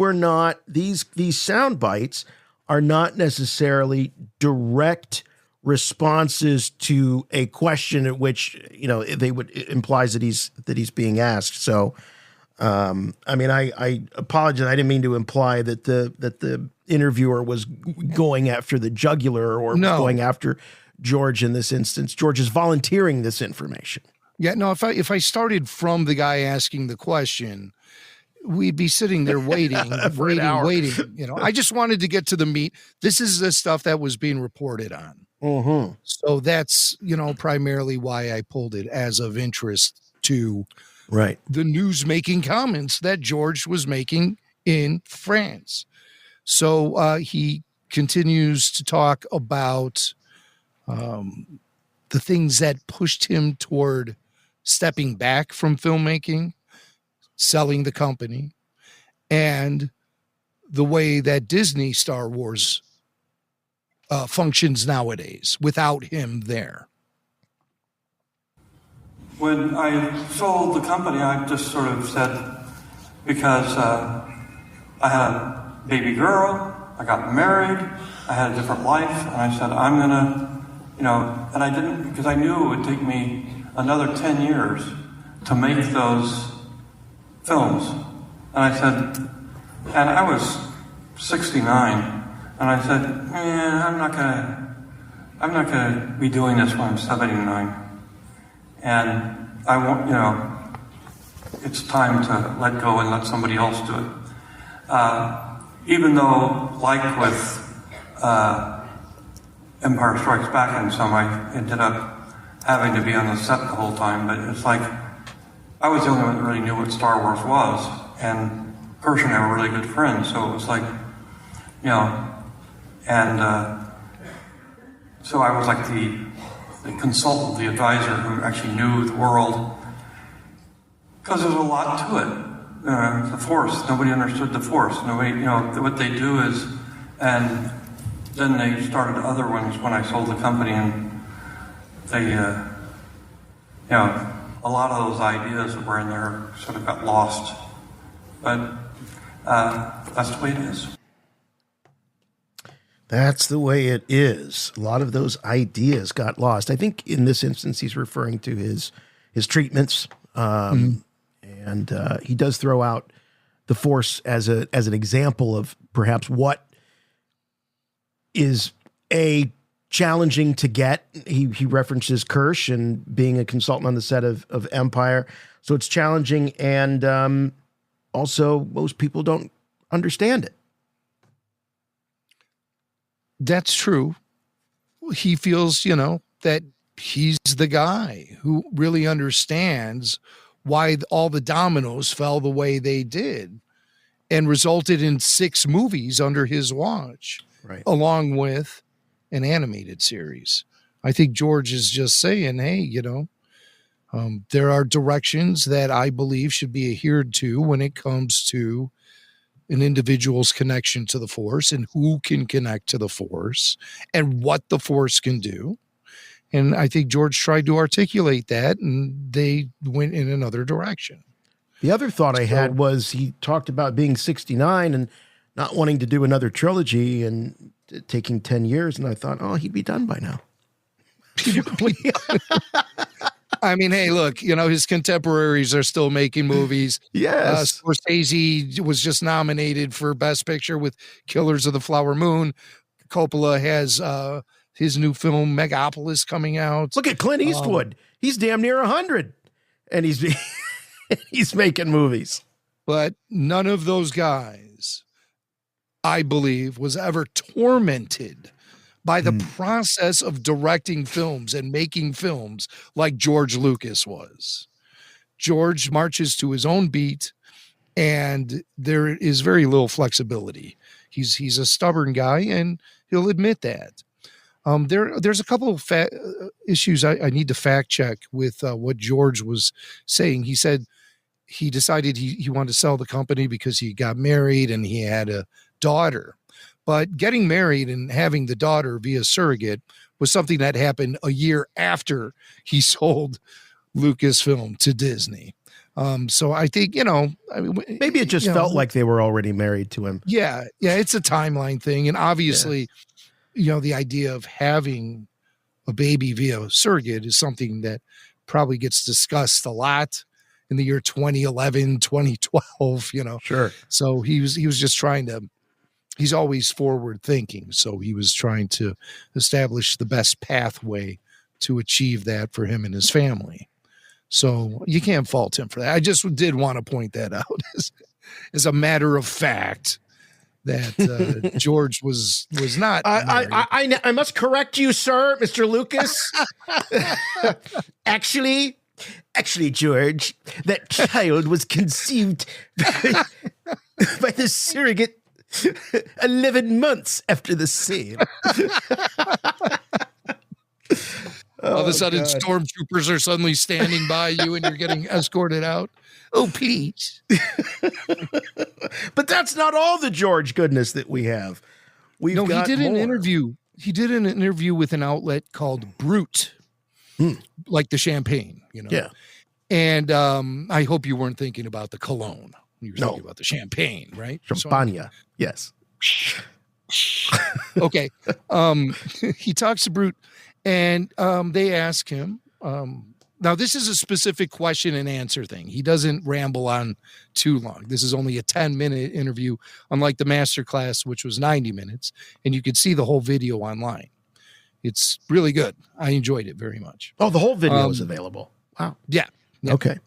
sound bites are not necessarily direct responses to a question at which it implies that he's being asked. So. I apologize. I didn't mean to imply that the interviewer was going after the jugular or going after George in this instance. George is volunteering this information. Yeah, no, if I started from the guy asking the question, we'd be sitting there waiting. I just wanted to get to the meat. This is the stuff that was being reported on. So that's, primarily why I pulled it as of interest to the news making comments that George was making in France. So he continues to talk about the things that pushed him toward stepping back from filmmaking, selling the company, and the way that Disney Star Wars functions nowadays without him there. When I sold the company, I just sort of said, because I had a baby girl, I got married, I had a different life, and I said, I'm going to, and I didn't, because I knew it would take me another 10 years to make those films. And I said, and I was 69, and I said, I'm not gonna be doing this when I'm 79. And I won't, it's time to let go and let somebody else do it. Even though, like with Empire Strikes Back and some, I ended up having to be on the set the whole time, but it's like, I was the only one that really knew what Star Wars was, and Hersh and I were really good friends, so it was like, and so I was like the consultant, the advisor who actually knew the world, because there's a lot to it. The Force, nobody understood the Force. Nobody, what they do is, and then they started other ones when I sold the company, and they, a lot of those ideas that were in there sort of got lost. But that's the way it is. That's the way it is. A lot of those ideas got lost. I think in this instance, he's referring to his treatments. And he does throw out the Force as an example of perhaps what is challenging to get. He references Kirsch and being a consultant on the set of Empire. So it's challenging, and also most people don't understand it. That's true. He feels, that he's the guy who really understands why all the dominoes fell the way they did and resulted in 6 movies under his watch, along with an animated series. I think George is just saying, hey, there are directions that I believe should be adhered to when it comes to an individual's connection to the Force and who can connect to the Force and what the Force can do. And I think George tried to articulate that, and they went in another direction. The other thought I had was he talked about being 69 and not wanting to do another trilogy and taking 10 years. And I thought, he'd be done by now. I mean, hey, look, his contemporaries are still making movies. Yes. Scorsese was just nominated for Best Picture with Killers of the Flower Moon. Coppola has his new film, Megapolis, coming out. Look at Clint Eastwood. He's damn near 100. And he's he's making movies. But none of those guys, I believe, was ever tormented by the process of directing films and making films like George Lucas was. George marches to his own beat, and there is very little flexibility. He's a stubborn guy, and he'll admit that. There's a couple of issues I need to fact check with what George was saying. He said he decided he wanted to sell the company because he got married and he had a daughter. But getting married and having the daughter via surrogate was something that happened a year after he sold Lucasfilm to Disney. So I think, maybe it just felt like they were already married to him. Yeah. It's a timeline thing. And obviously, the idea of having a baby via surrogate is something that probably gets discussed a lot in the year 2011, 2012, Sure. So he was just trying to, he's always forward thinking. So he was trying to establish the best pathway to achieve that for him and his family. So you can't fault him for that. I just did want to point that out as a matter of fact, that George was not married. I must correct you, sir, Mr. Lucas. Actually, George, that child was conceived by the surrogate 11 months after the sale. All of a sudden, stormtroopers are suddenly standing by you and you're getting escorted out. Oh, please. But that's not all the George goodness that we have. He did an interview. He did an interview with an outlet called Brut, like the champagne, Yeah. And I hope you weren't thinking about the cologne. You were thinking about the champagne, right? Champagne, yes. Okay. He talks to Brut, and they ask him. Now, this is a specific question and answer thing. He doesn't ramble on too long. This is only a 10-minute interview, unlike the masterclass, which was 90 minutes, and you could see the whole video online. It's really good. I enjoyed it very much. Oh, the whole video is available. Wow. Yeah. Okay.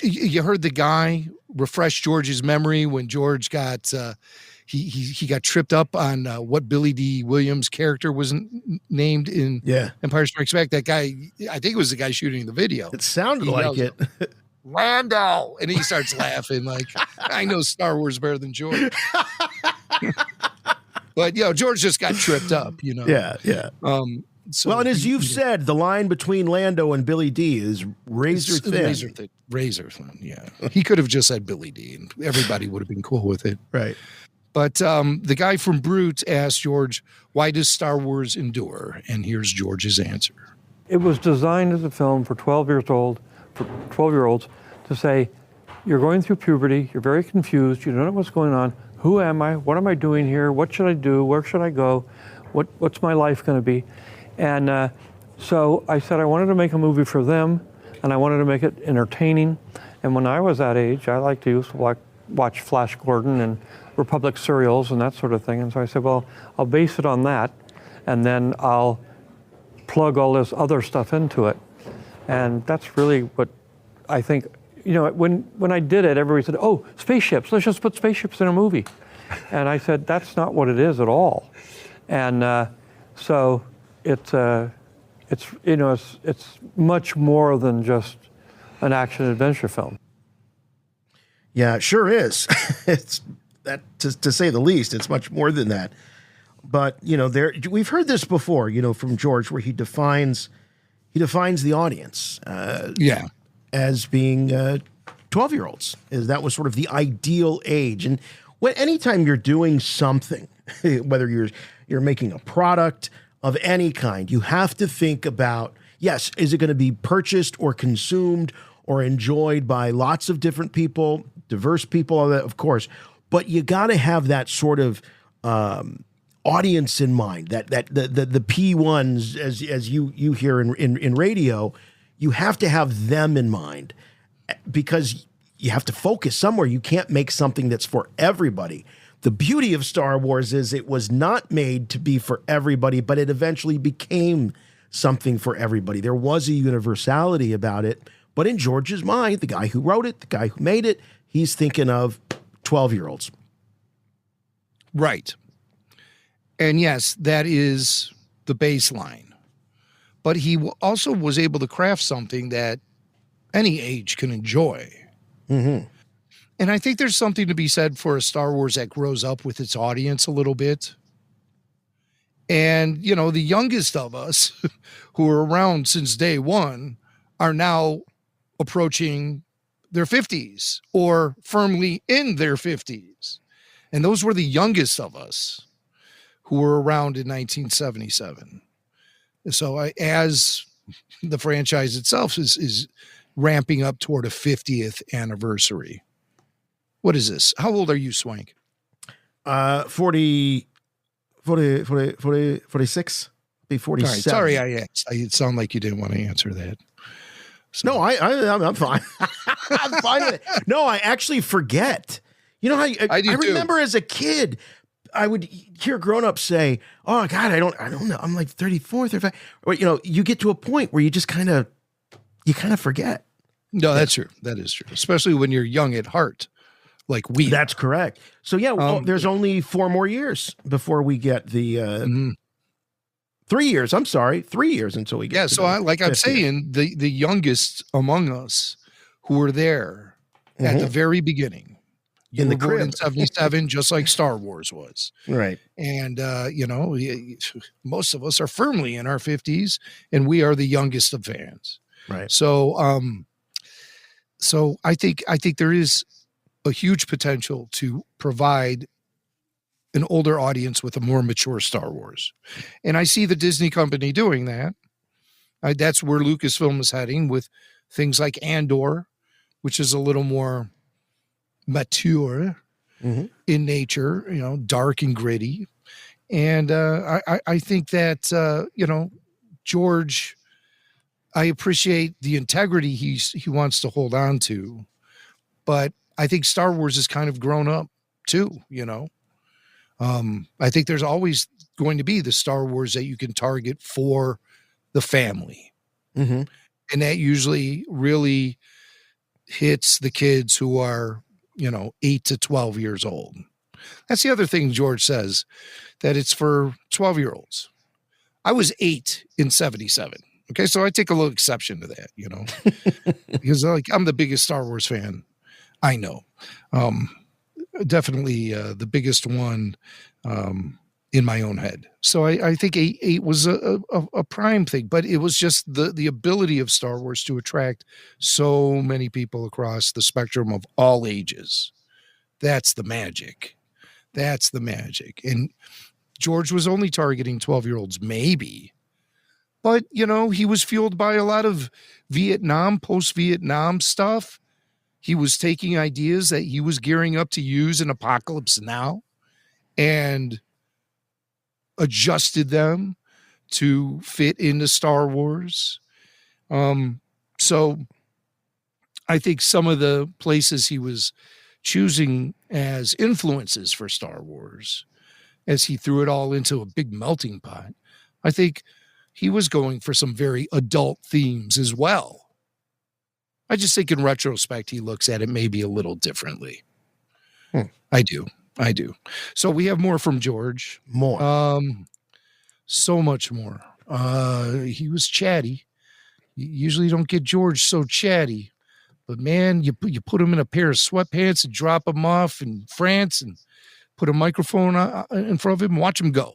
You heard the guy refresh George's memory when George got he got tripped up on what Billy D. Williams' character was named in Empire Strikes Back. That guy, I think it was the guy shooting the video. It sounded like it. Lando, and he starts laughing like, I know Star Wars better than George. But George just got tripped up. Yeah. So well, and as you've said, the line between Lando and Billy D is razor thin. Razor thin, yeah. He could have just said Billy D, and everybody would have been cool with it. Right. But the guy from Brut asked George, why does Star Wars endure? And here's George's answer. It was designed as a film for 12-year-olds to say, you're going through puberty, you're very confused, you don't know what's going on. Who am I? What am I doing here? What should I do? Where should I go? What's my life going to be? And so I said I wanted to make a movie for them, and I wanted to make it entertaining. And when I was that age, I liked to watch Flash Gordon and Republic serials and that sort of thing. And so I said, well, I'll base it on that, and then I'll plug all this other stuff into it. And that's really what I think. When I did it, everybody said, oh, spaceships, let's just put spaceships in a movie. And I said, that's not what it is at all. And so it's much more than just an action adventure film. Yeah, it sure is. It's that to say the least. It's much more than that. But we've heard this before. From George, where he defines the audience. As being 12-year-olds. That was sort of the ideal age. And anytime you're doing something, whether you're making a product of any kind, you have to think about, yes, is it going to be purchased or consumed or enjoyed by lots of different people, diverse people, of course, but you got to have that sort of audience in mind, that the P1s, as you hear in radio, you have to have them in mind, because you have to focus somewhere. You can't make something that's for everybody. The beauty of Star Wars is it was not made to be for everybody, but it eventually became something for everybody. There was a universality about it, but in George's mind, the guy who wrote it, the guy who made it, he's thinking of 12-year-olds. Right. And yes, that is the baseline. But he also was able to craft something that any age can enjoy. Mm-hmm. And I think there's something to be said for a Star Wars that grows up with its audience a little bit. And, the youngest of us who are around since day one are now approaching their 50s or firmly in their 50s. And those were the youngest of us who were around in 1977. So as the franchise itself is ramping up toward a 50th anniversary. What is this? How old are you, Swank? 46. Be 47. All right, sorry I asked. It sounded like you didn't want to answer that. So. No, I'm fine. I'm fine with it. No, I actually forget. You know how I remember as a kid, I would hear grown-ups say, "Oh God, I don't know. I'm like 34, 35." Or you get to a point where you just kind of forget. No, that's true. That is true, especially when you're young at heart, like we. That's correct. So yeah, there's only 4 more years before we get the 3 years. I'm sorry, 3 years until we get. Yeah. So I'm saying, the youngest among us who were there at the very beginning. You In the were born crib. in 77, just like Star Wars was. Right. And, most of us are firmly in our 50s, and we are the youngest of fans. Right. So, so I think there is a huge potential to provide an older audience with a more mature Star Wars. And I see the Disney company doing that. That's where Lucasfilm is heading with things like Andor, which is a little more mature in nature, dark and gritty. And I think that, George, I appreciate the integrity he wants to hold on to, but I think Star Wars has kind of grown up too, I think there's always going to be the Star Wars that you can target for the family. And that usually really hits the kids who are, 8 to 12 years old. That's the other thing George says, that it's for 12-year-olds. I was 8 in 77. Okay. So I take a little exception to that, because I'm the biggest Star Wars fan I know. Definitely the biggest one in my own head. So I think 8 was a prime thing, but it was just the ability of Star Wars to attract so many people across the spectrum of all ages. That's the magic. That's the magic. And George was only targeting 12-year-olds, maybe. But, he was fueled by a lot of Vietnam, post-Vietnam stuff. He was taking ideas that he was gearing up to use in Apocalypse Now and adjusted them to fit into Star Wars. So I think some of the places he was choosing as influences for Star Wars, as he threw it all into a big melting pot, I think he was going for some very adult themes as well. I just think in retrospect, he looks at it maybe a little differently. I do. So we have more from George. More. So much more. He was chatty. You usually don't get George so chatty, but man, you put him in a pair of sweatpants and drop him off in France and put a microphone in front of him and watch him go.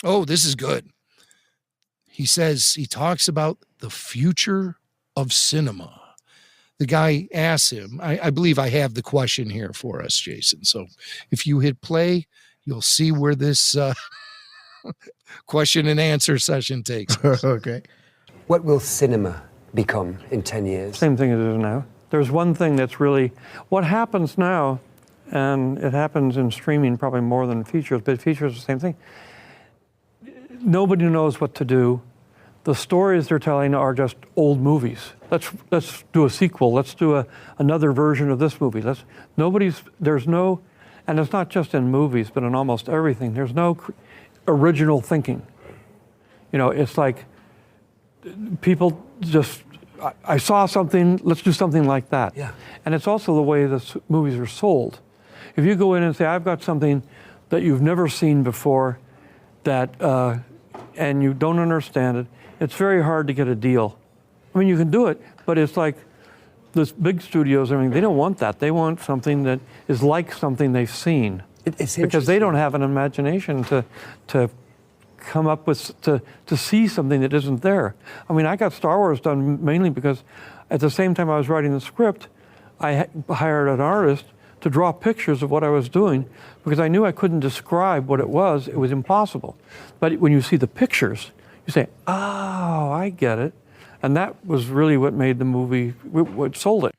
Oh, this is good. He talks about the future of cinema. The guy asks him, I believe I have the question here for us, Jason. So if you hit play, you'll see where this question and answer session takes us. Okay. What will cinema become in 10 years? Same thing as it is now. There's one thing that's really, what happens now, and it happens in streaming probably more than features, but features are the same thing. Nobody knows what to do. The stories they're telling are just old movies. Let's do a sequel. Let's do another version of this movie. There's no, and it's not just in movies, but in almost everything. There's no original thinking. It's like people just, I saw something, let's do something like that. Yeah. And it's also the way the movies are sold. If you go in and say, I've got something that you've never seen before, and you don't understand it, it's very hard to get a deal. I mean, you can do it, but it's like the big studios, they don't want that. They want something that is like something they've seen. It's because they don't have an imagination to come up with, to see something that isn't there. I mean, I got Star Wars done mainly because at the same time I was writing the script, I hired an artist to draw pictures of what I was doing because I knew I couldn't describe what it was. It was impossible. But when you see the pictures, you say, oh, I get it. And that was really what made the movie, what sold it.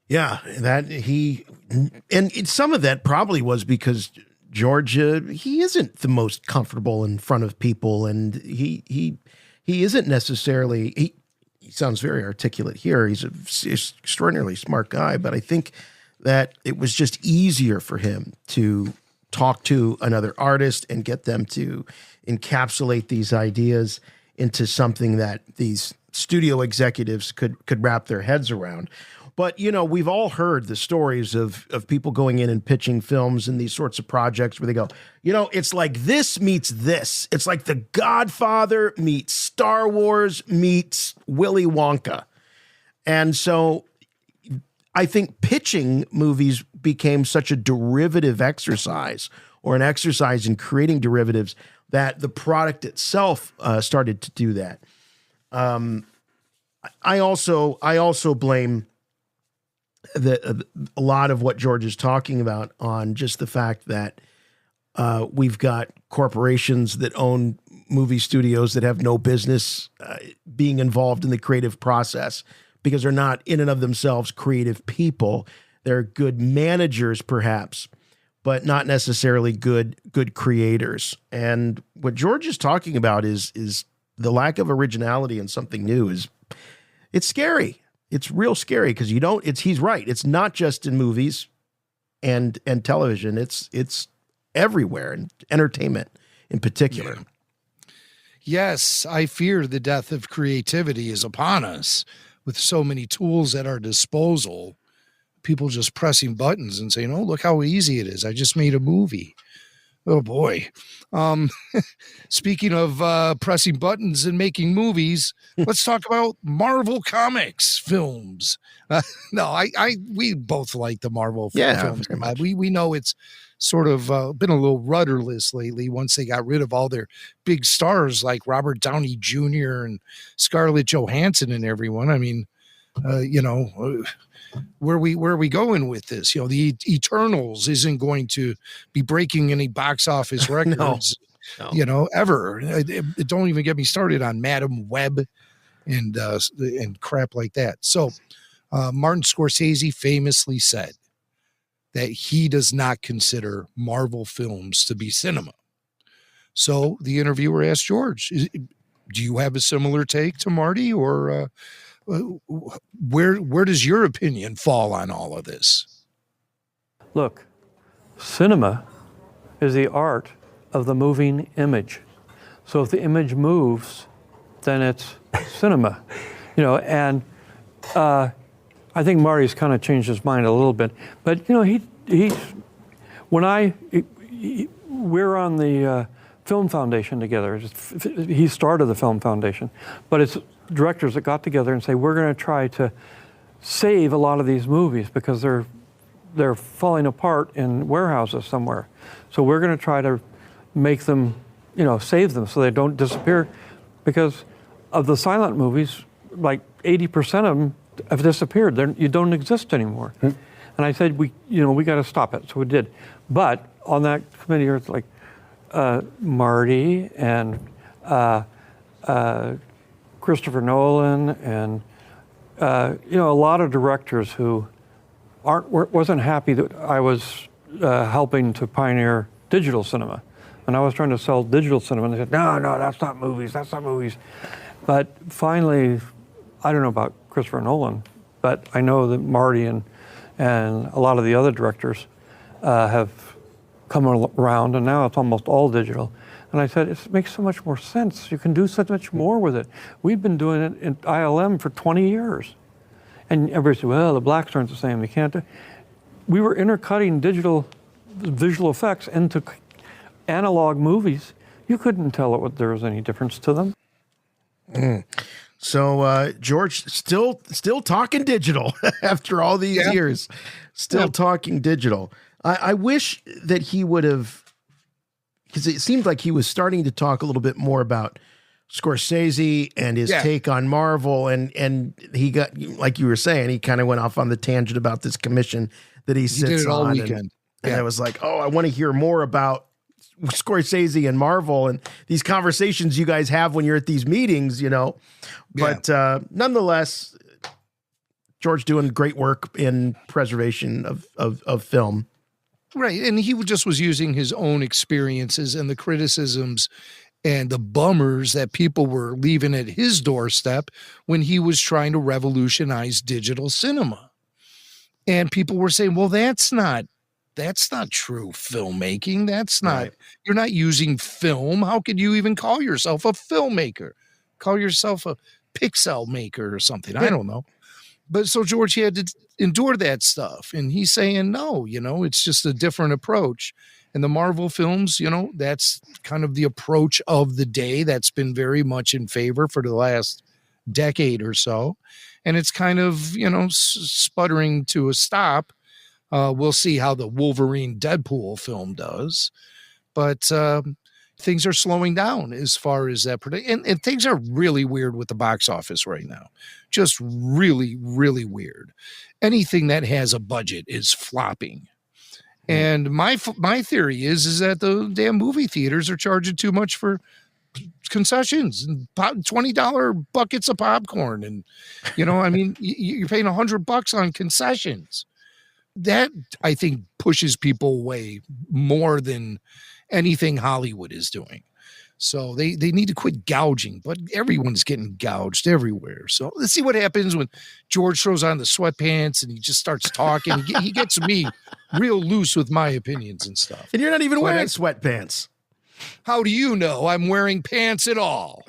Yeah, and some of that probably was because George, he isn't the most comfortable in front of people, and he isn't necessarily, he sounds very articulate here. He's an extraordinarily smart guy, but I think that it was just easier for him to talk to another artist and get them to encapsulate these ideas into something that these studio executives could wrap their heads around. But, we've all heard the stories of people going in and pitching films and these sorts of projects where they go, it's like this meets this. It's like The Godfather meets Star Wars meets Willy Wonka. And so I think pitching movies became such a derivative exercise, or an exercise in creating derivatives, that the product itself started to do that. I also blame a lot of what George is talking about on just the fact that we've got corporations that own movie studios that have no business being involved in the creative process, because they're not in and of themselves creative people. They're good managers, perhaps, but not necessarily good creators. And what George is talking about is the lack of originality in something new. It's scary. It's real scary, because he's right. It's not just in movies and television. It's everywhere, and entertainment in particular. Yeah. Yes, I fear the death of creativity is upon us, with so many tools at our disposal. People just pressing buttons and saying, "Oh, look how easy it is. I just made a movie." Oh boy. Speaking of pressing buttons and making movies, let's talk about Marvel Comics films. We both like the Marvel films. We know it's sort of been a little rudderless lately once they got rid of all their big stars like Robert Downey Jr. and Scarlett Johansson and everyone. I mean, where are we going with this? The Eternals isn't going to be breaking any box office records, No. Ever. It don't even get me started on Madam Web and crap like that. So Martin Scorsese famously said that he does not consider Marvel films to be cinema. So the interviewer asked George, do you have a similar take to Marty, or where does your opinion fall on all of this? Look, cinema is the art of the moving image. So if the image moves, then it's cinema, and I think Marty's kind of changed his mind a little bit, but we're on the Film Foundation together. He started the Film Foundation, but it's directors that got together and say, we're going to try to save a lot of these movies because they're falling apart in warehouses somewhere. So we're going to try to make them, save them so they don't disappear, because of the silent movies, like 80% of them have disappeared. You don't exist anymore. And I said, we got to stop it. So we did. But on that committee, it's like Marty and Christopher Nolan and a lot of directors who wasn't happy that I was helping to pioneer digital cinema. And I was trying to sell digital cinema, and they said, no, that's not movies. But finally, I don't know about Christopher Nolan, but I know that Marty and a lot of the other directors have come around, and now it's almost all digital. And I said, it makes so much more sense. You can do so much more with it. We've been doing it in ILM for 20 years. And everybody said, well, the blacks aren't the same. They can't do. We were intercutting digital visual effects into analog movies. You couldn't tell there was any difference to them. So George still talking digital after all these years, talking digital. I wish that he would have, because it seemed like he was starting to talk a little bit more about Scorsese and his take on Marvel, and he got, like you were saying, he kind of went off on the tangent about this commission that he sits did it all on, weekend. And I was like, oh, I want to hear more about Scorsese and Marvel and these conversations you guys have when you're at these meetings, But nonetheless, George doing great work in preservation of film. Right. And he just was using his own experiences and the criticisms and the bummers that people were leaving at his doorstep when he was trying to revolutionize digital cinema. And people were saying, well, that's not true filmmaking. That's not, you're not using film. How could you even call yourself a filmmaker? Call yourself a pixel maker or something. I don't know. But so George, he had to endure that stuff. And he's saying, no, it's just a different approach. And the Marvel films, that's kind of the approach of the day that's been very much in favor for the last decade or so. And it's kind of, sputtering to a stop. We'll see how the Wolverine Deadpool film does. But things are slowing down as far as that. And things are really weird with the box office right now. Just really, really weird. Anything that has a budget is flopping. And my theory is that the damn movie theaters are charging too much for concessions and $20 buckets of popcorn. And, you're paying $100 on concessions. That, I think, pushes people away more than anything Hollywood is doing. So they need to quit gouging, but everyone's getting gouged everywhere. So let's see what happens when George throws on the sweatpants and he just starts talking. He gets me real loose with my opinions and stuff. And you're not even wearing sweatpants. How do you know I'm wearing pants at all?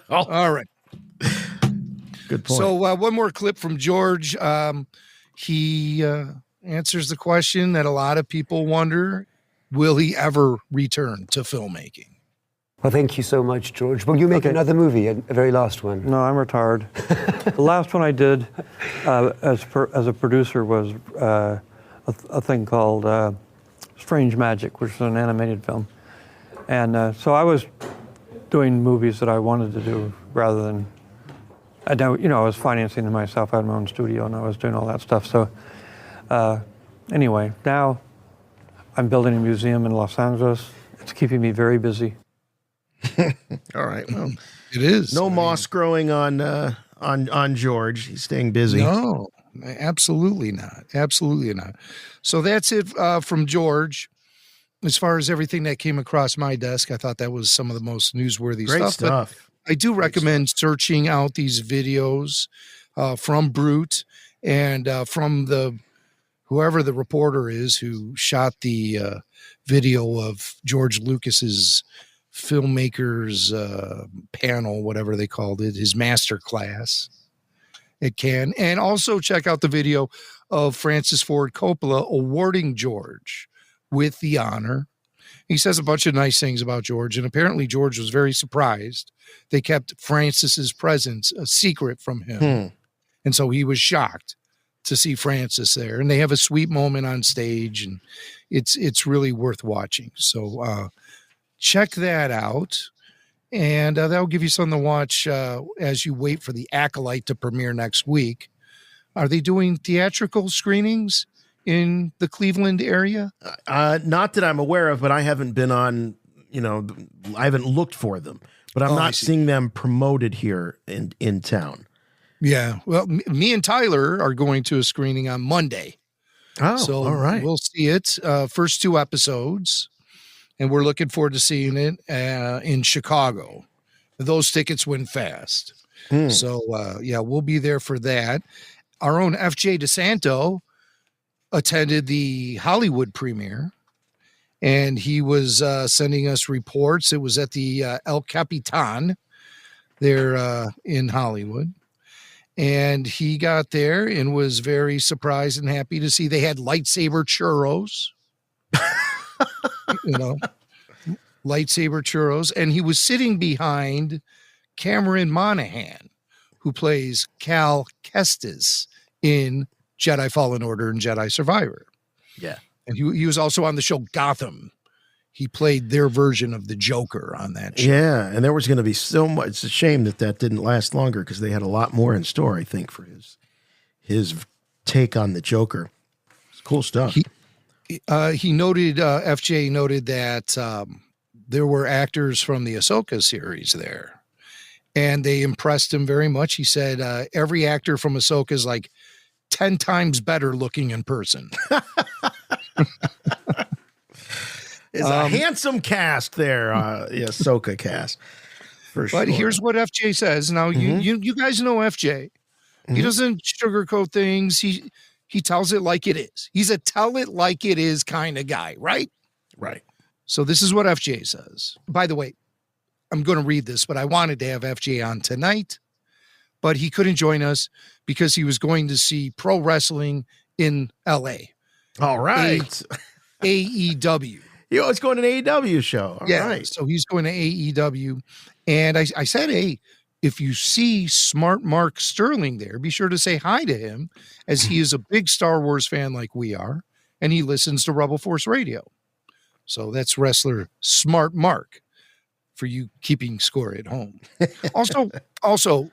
All right. Good point. So one more clip from George. He answers the question that a lot of people wonder, will he ever return to filmmaking? Well, thank you so much, George. Will you make another movie, a very last one? No, I'm retired. The last one I did as a producer was a thing called Strange Magic, which is an animated film. And so I was doing movies that I wanted to do rather than, I was financing them myself. I had my own studio and I was doing all that stuff. So anyway, now I'm building a museum in Los Angeles. It's keeping me very busy. All right. Well, it is. No moss growing on George. He's staying busy. No, absolutely not. Absolutely not. So that's it from George. As far as everything that came across my desk, I thought that was some of the most newsworthy Great stuff. But I do recommend searching out these videos from Brute and from whoever the reporter is who shot the video of George Lucas's filmmakers panel, whatever they called it, his master class. It can. And also check out the video of Francis Ford Coppola awarding George with the honor. He says a bunch of nice things about George, and apparently George was very surprised. They kept Francis's presence a secret from him. And so he was shocked to see Francis there. And they have a sweet moment on stage, and it's really worth watching. So check that out. And that'll give you something to watch as you wait for the ACOLYTE to premiere next week. Are they doing theatrical screenings in the Cleveland area? Not that I'm aware of, but I haven't been on, I haven't looked for them. But I'm not seeing them promoted here in town. Yeah. Well, me and Tyler are going to a screening on Monday. Oh, so all right. We'll see it. First 2 episodes. And we're looking forward to seeing it in Chicago. Those tickets went fast. So, we'll be there for that. Our own FJ DeSanto attended the Hollywood premiere, and he was sending us reports. It was at the El Capitan there in Hollywood. And he got there and was very surprised and happy to see they had lightsaber churros. Lightsaber churros. And he was sitting behind Cameron Monaghan, who plays Cal Kestis in Jedi Fallen Order and Jedi Survivor. Yeah. And he was also on the show Gotham. He played their version of the Joker on that show. Yeah, and there was going to be so much. It's a shame that didn't last longer because they had a lot more in store, I think, for his take on the Joker. It's cool stuff. He noted, FJ noted that there were actors from the Ahsoka series there, and they impressed him very much. He said every actor from Ahsoka is like 10 times better looking in person. It's a handsome cast there, the Ahsoka cast. But here's what FJ says. Now, you guys know FJ. He doesn't sugarcoat things. He tells it like it is. He's a tell it like it is kind of guy, right? Right. So this is what FJ says. By the way, I'm going to read this, but I wanted to have FJ on tonight. but he couldn't join us because he was going to see pro wrestling in LA. All right. AEW. You always going to an AEW show. All right. So he's going to AEW. And I said, hey, if you see Smart Mark Sterling there, be sure to say hi to him, as he is a big Star Wars fan like we are, and he listens to Rebel Force Radio. So that's wrestler Smart Mark for you keeping score at home. Also,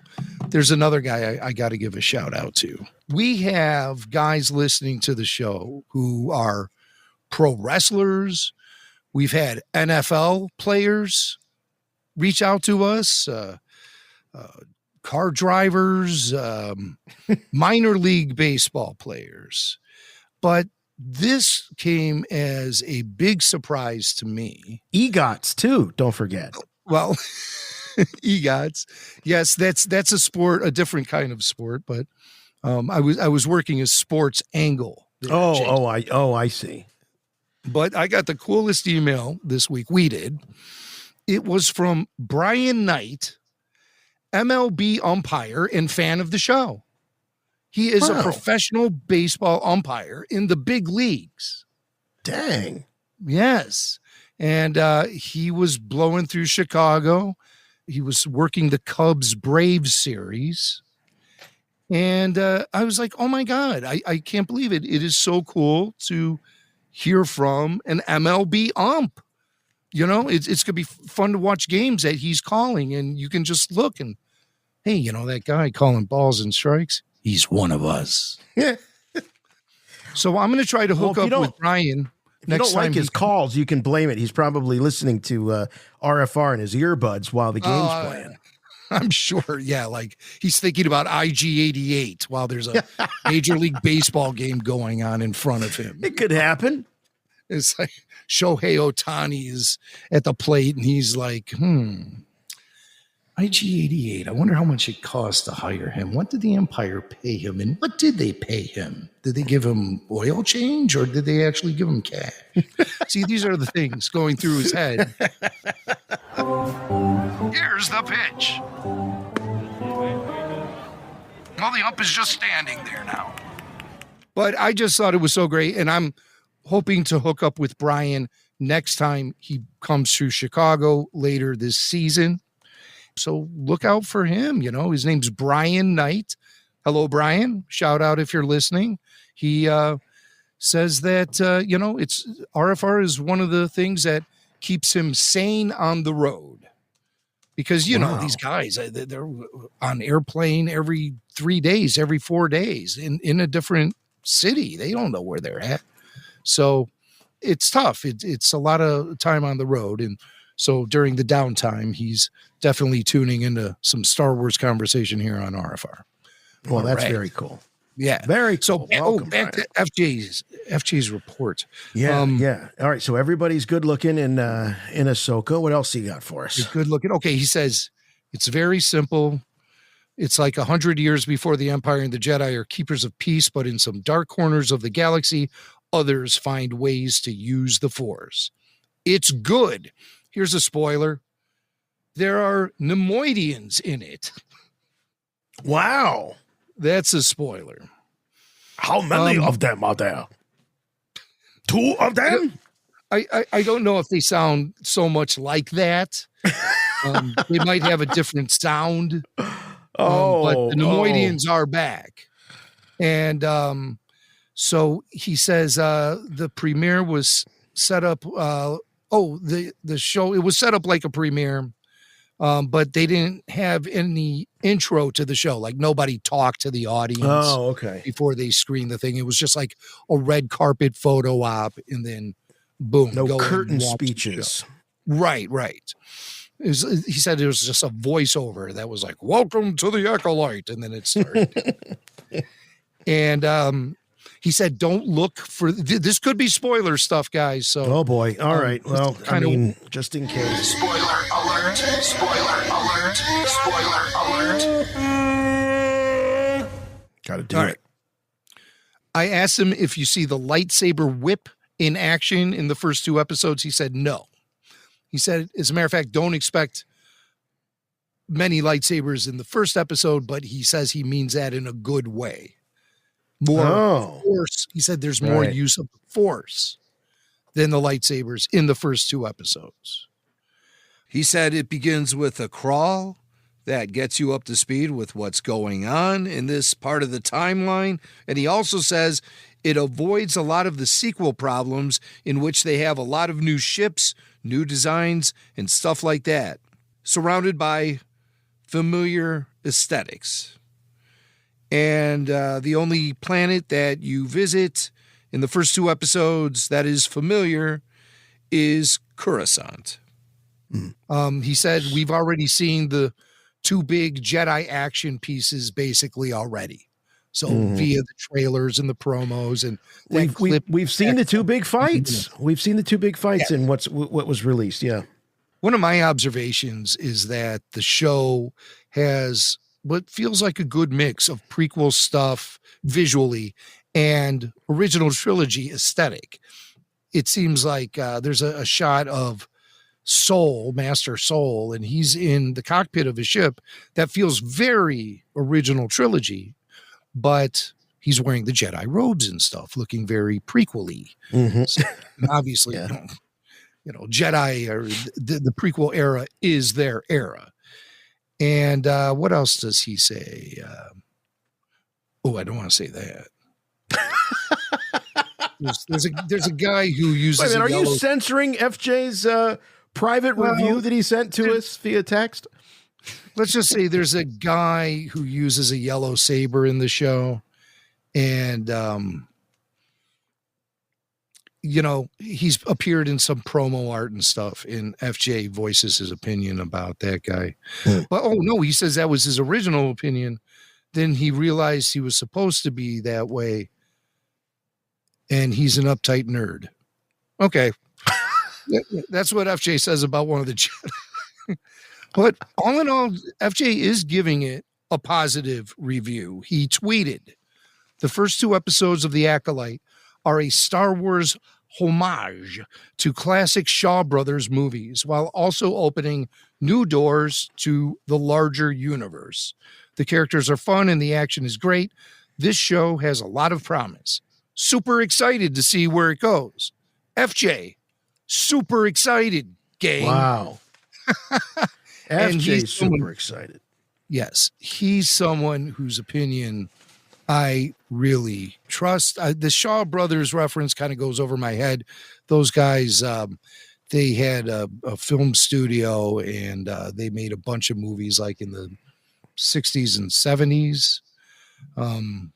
there's another guy I got to give a shout out to. We have guys listening to the show who are pro wrestlers. We've had NFL players reach out to us, car drivers, minor league baseball players. But this came as a big surprise to me. EGOTs too, don't forget. Well, EGOTs. Yes, that's a sport, a different kind of sport, but I was working a sports angle. I see. But I got the coolest email this week. We did. It was from Brian Knight, MLB umpire and fan of the show. He is a professional baseball umpire in the big leagues. Dang. Yes. And he was blowing through Chicago. He was working the Cubs Braves series. And I was like, oh my God, I can't believe it. It is so cool to hear from an MLB ump. You know, it's going to be fun to watch games that he's calling, and you can just look and, hey, you know, that guy calling balls and strikes, he's one of us. Yeah. So I'm going to try to hook up with Brian. If you don't like his calls, you can blame it. He's probably listening to RFR in his earbuds while the game's playing. I'm sure. Yeah. Like he's thinking about IG-88 while there's a Major League Baseball game going on in front of him. It could happen. It's like Shohei Ohtani is at the plate and he's like, IG-88. I wonder how much it cost to hire him. What did the Empire pay him? And what did they pay him? Did they give him oil change or did they actually give him cash? See, these are the things going through his head. Here's the pitch. Well, the ump is just standing there now. But I just thought it was so great. And I'm hoping to hook up with Brian next time he comes through Chicago later this season. So look out for him. You know, his name's Brian Knight. Hello, Brian. Shout out if you're listening. He says that, you know, it's RFR is one of the things that keeps him sane on the road. Because, you know, these guys, they're on airplane every 3 days, every 4 days in a different city. They don't know where they're at. So it's tough. It's a lot of time on the road. And so during the downtime, he's definitely tuning into some Star Wars conversation here on RFR. Well, that's very cool. Yeah. Very cool. So, back to FJ's report. Yeah, yeah. All right, so everybody's good looking in Ahsoka. What else you got for us? You're good looking. Okay, he says, it's very simple. It's like 100 years before the Empire and the Jedi are keepers of peace, but in some dark corners of the galaxy, others find ways to use the Force. It's good. Here's a spoiler. There are Nemoidians in it. Wow. That's a spoiler. How many of them are there? 2 of them? I don't know if they sound so much like that. They might have a different sound. But the Nemoidians are back. And so he says the premiere was set up. The show, it was set up like a premiere. But they didn't have any intro to the show. Like nobody talked to the audience before they screened the thing. It was just like a red carpet photo op and then boom. No curtain speeches. Right. He said it was just a voiceover that was like, welcome to the Acolyte. And then it started. And he said, don't look for this. Could be spoiler stuff, guys. So, oh boy. All right. Well, I mean, just in case. Spoiler alert. Spoiler alert. Spoiler alert. Got to do it. I asked him if you see the lightsaber whip in action in the first 2 episodes. He said no. He said, as a matter of fact, don't expect many lightsabers in the first episode, but he says he means that in a good way. More force. He said there's more use of the force than the lightsabers in the first 2 episodes. He said it begins with a crawl that gets you up to speed with what's going on in this part of the timeline. And he also says it avoids a lot of the sequel problems in which they have a lot of new ships, new designs, and stuff like that, surrounded by familiar aesthetics. And the only planet that you visit in the first 2 episodes that is familiar is Coruscant. He said we've already seen the 2 big Jedi action pieces basically already. So via the trailers and the promos, and we've seen the 2 big fights. We've seen the 2 big fights in what was released. Yeah. One of my observations is that the show has what feels like a good mix of prequel stuff visually and original trilogy aesthetic. It seems like there's a shot of Master Soul, and he's in the cockpit of a ship that feels very original trilogy, but he's wearing the Jedi robes and stuff, looking very prequel-y. So, obviously, Jedi or the prequel era is their era. And what else does he say? I don't want to say that. There's a guy who uses. Wait a minute, are you censoring FJ's private review that he sent to us via text? Let's just say there's a guy who uses a yellow saber in the show, and he's appeared in some promo art and stuff, and FJ voices his opinion about that guy. But he says that was his original opinion. Then he realized he was supposed to be that way, and he's an uptight nerd. Okay. That's what FJ says about one of the Jedi. But all in all, FJ is giving it a positive review. He tweeted, the first 2 episodes of The Acolyte are a Star Wars homage to classic Shaw Brothers movies, while also opening new doors to the larger universe. The characters are fun and the action is great. This show has a lot of promise. Super excited to see where it goes. FJ, super excited, gang. Wow. FJ super excited. Yes, he's someone whose opinion I really trust. The Shaw Brothers reference kind of goes over my head. Those guys, they had a film studio, and they made a bunch of movies like in the 60s and 70s. And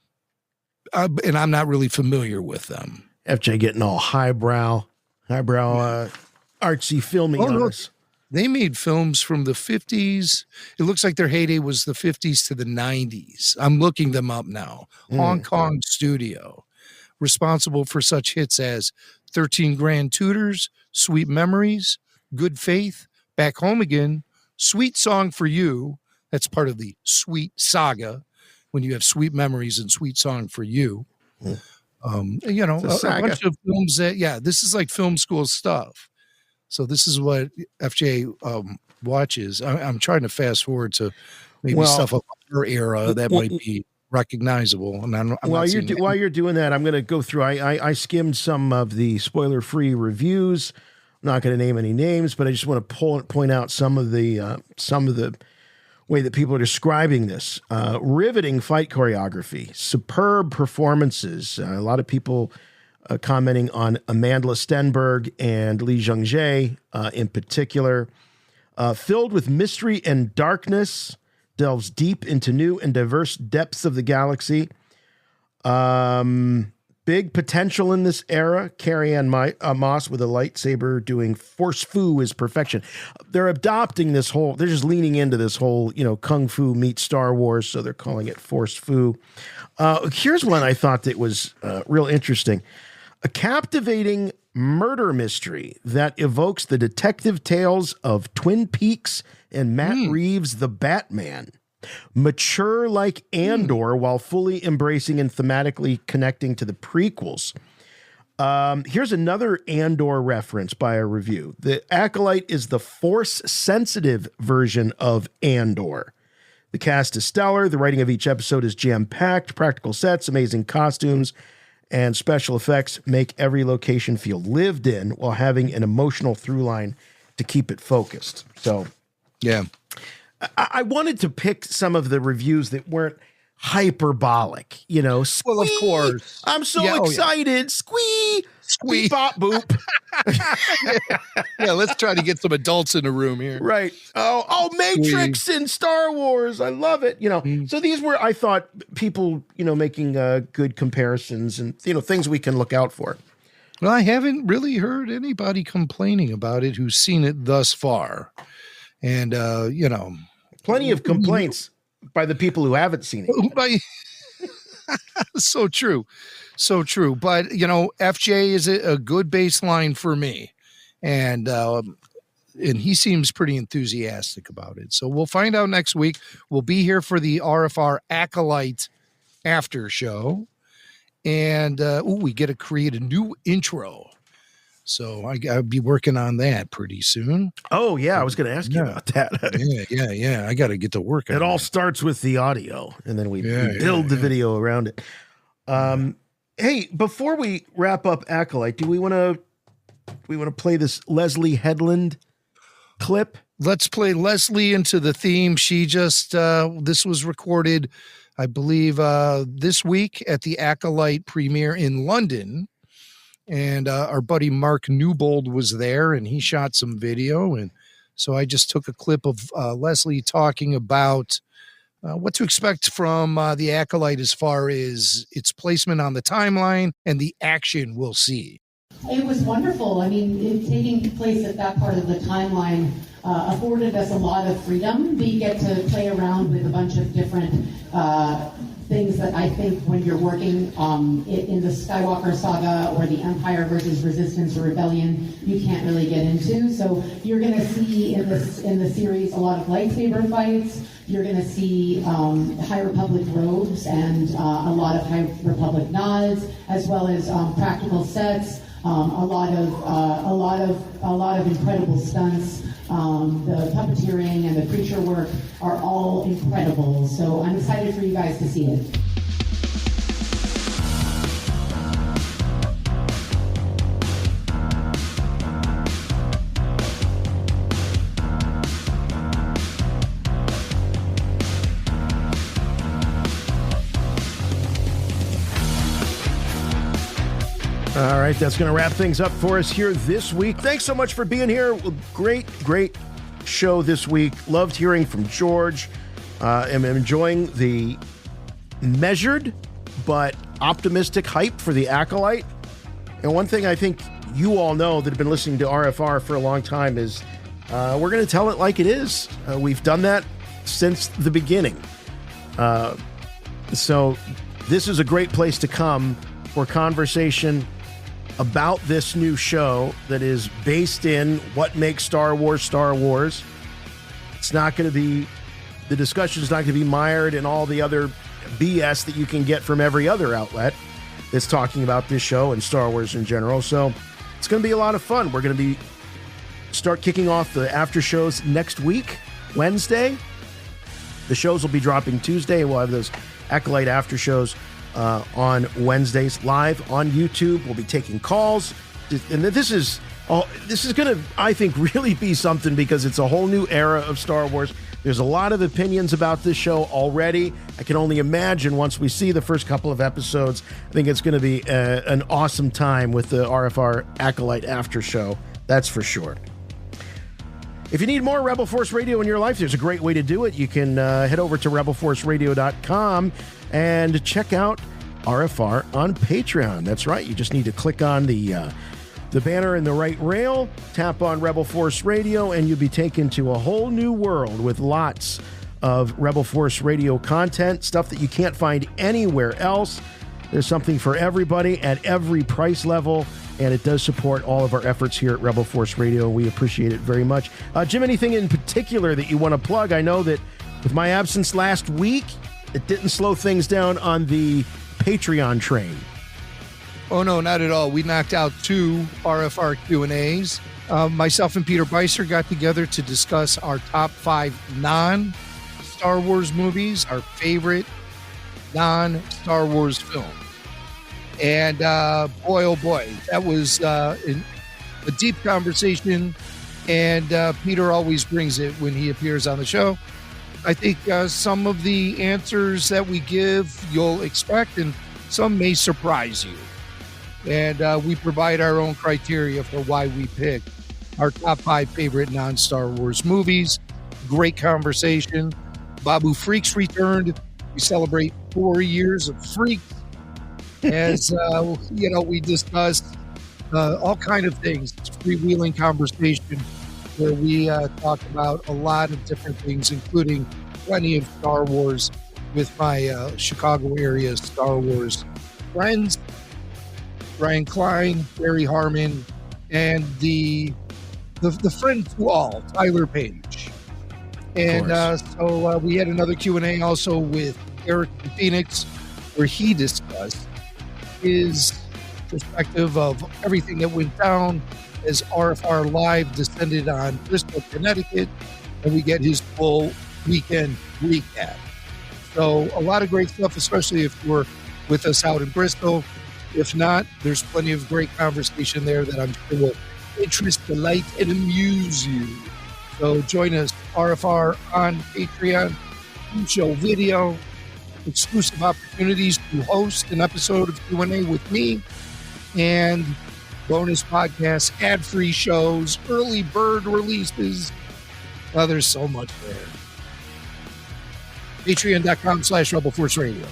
I'm not really familiar with them. FJ getting all highbrow artsy filming on us. They made films from the 50s. It looks like their heyday was the 50s to the 90s. I'm looking them up now. Hong Kong studio, responsible for such hits as 13 Grand Tutors, Sweet Memories, Good Faith, Back Home Again, Sweet Song for You. That's part of the Sweet Saga, when you have Sweet Memories and Sweet Song for You. A bunch of films that, this is like film school stuff. So this is what FJ watches. I'm trying to fast forward to maybe stuff of her era that might be recognizable. And while you're doing that, I'm going to go through. I skimmed some of the spoiler-free reviews. I'm not going to name any names, but I just want to point out some of the way that people are describing this. Riveting fight choreography, superb performances. A lot of people commenting on Amandla Stenberg and Lee Jung-jae in particular. Filled with mystery and darkness, delves deep into new and diverse depths of the galaxy. Big potential in this era. Carrie-Anne Moss with a lightsaber doing force fu is perfection. They're adopting this whole, they're just leaning into this whole, Kung Fu meets Star Wars, so they're calling it force fu. Here's one I thought that was real interesting. A captivating murder mystery that evokes the detective tales of Twin Peaks and Matt Reeves' The Batman. Mature like Andor while fully embracing and thematically connecting to the prequels. Here's another Andor reference by a review. The Acolyte is the Force-sensitive version of Andor. The cast is stellar. The writing of each episode is jam-packed. Practical sets, amazing costumes, and special effects make every location feel lived in while having an emotional through line to keep it focused. So, yeah. I wanted to pick some of the reviews that weren't hyperbolic, you know. Squee, well, of course. I'm so excited. Squee, squee, bop, boop. Yeah, let's try to get some adults in the room here. Right. Oh, Matrix and Star Wars. I love it. You know, so these were, I thought, people, you know, making good comparisons and, you know, things we can look out for. Well, I haven't really heard anybody complaining about it who's seen it thus far. And, you know. Plenty of complaints by the people who haven't seen it. So true. So true. But, you know, FJ is a good baseline for me. And he seems pretty enthusiastic about it. So we'll find out next week. We'll be here for the RFR Acolyte after show. And we get to create a new intro. So I'll be working on that pretty soon. Oh, yeah. I was going to ask you about that. Yeah. I got to get to work on it. It all starts with the audio, and then we build the video around it. Hey, before we wrap up Acolyte, do we want to play this Leslie Headland clip? Let's play Leslie into the theme. She just, this was recorded, I believe, this week at the Acolyte premiere in London. And our buddy Mark Newbold was there, and he shot some video. And so I just took a clip of Leslie talking about what to expect from the Acolyte as far as its placement on the timeline and the action we'll see. It was wonderful. I mean, taking place at that part of the timeline afforded us a lot of freedom. We get to play around with a bunch of different things that I think when you're working in the Skywalker saga or the Empire versus Resistance or Rebellion, you can't really get into. So you're going to see in the series a lot of lightsaber fights. You're going to see High Republic robes and a lot of High Republic nods, as well as practical sets. A lot of incredible stunts. The puppeteering and the creature work are all incredible. So I'm excited for you guys to see it. All right, that's going to wrap things up for us here this week. Thanks so much for being here. Great show this week. Loved hearing from George. I'm enjoying the measured but optimistic hype for the Acolyte. And one thing I think you all know that have been listening to RFR for a long time is we're going to tell it like it is. We've done that since the beginning. So this is a great place to come for conversation about this new show that is based in what makes Star Wars Star Wars. It's not going to be, the discussion is not going to be mired in all the other BS that you can get from every other outlet that's talking about this show and Star Wars in general. So it's going to be a lot of fun. We're going to start kicking off the after shows next week, Wednesday. The shows will be dropping Tuesday. We'll have those Acolyte after shows on Wednesdays live on YouTube. We'll be taking calls, and this is going to, I think, really be something because it's a whole new era of Star Wars. There's a lot of opinions about this show already. I can only imagine once we see the first couple of episodes. I think it's going to be an awesome time with the RFR Acolyte after show. That's for sure. If you need more Rebel Force Radio in your life, there's a great way to do it. You can head over to rebelforceradio.com and check out RFR on Patreon. That's right. You just need to click on the banner in the right rail, tap on Rebel Force Radio, and you'll be taken to a whole new world with lots of Rebel Force Radio content, stuff that you can't find anywhere else. There's something for everybody at every price level, and it does support all of our efforts here at Rebel Force Radio. We appreciate it very much. Jim, anything in particular that you want to plug? I know that with my absence last week, it didn't slow things down on the Patreon train. Oh, no, not at all. We knocked out 2 RFR Q&As. Myself and Peter Beiser got together to discuss our top 5 non-Star Wars movies, our favorite non-Star Wars film. And boy, oh boy, that was a deep conversation. And Peter always brings it when he appears on the show. I think some of the answers that we give you'll expect, and some may surprise you. And we provide our own criteria for why we pick our top 5 favorite non-Star Wars movies. Great conversation. Babu Freaks returned. We celebrate 4 years of Freaks. As we discussed all kind of things. It's a freewheeling conversation where we talk about a lot of different things, including plenty of Star Wars with my Chicago area Star Wars friends, Brian Klein, Barry Harmon, and the friend to all, Tyler Page. And so we had another Q&A also with Eric from Phoenix, where he discussed his perspective of everything that went down as RFR Live descended on Bristol, Connecticut, and we get his full weekend recap. So a lot of great stuff, especially if you're with us out in Bristol. If not, there's plenty of great conversation there that I'm sure will interest, delight, and amuse you. So join us, RFR on Patreon, show video, exclusive opportunities to host an episode of Q&A with me, and bonus podcasts, ad-free shows, early bird releases. Oh, there's so much there. Patreon.com/Rebel Force Radio.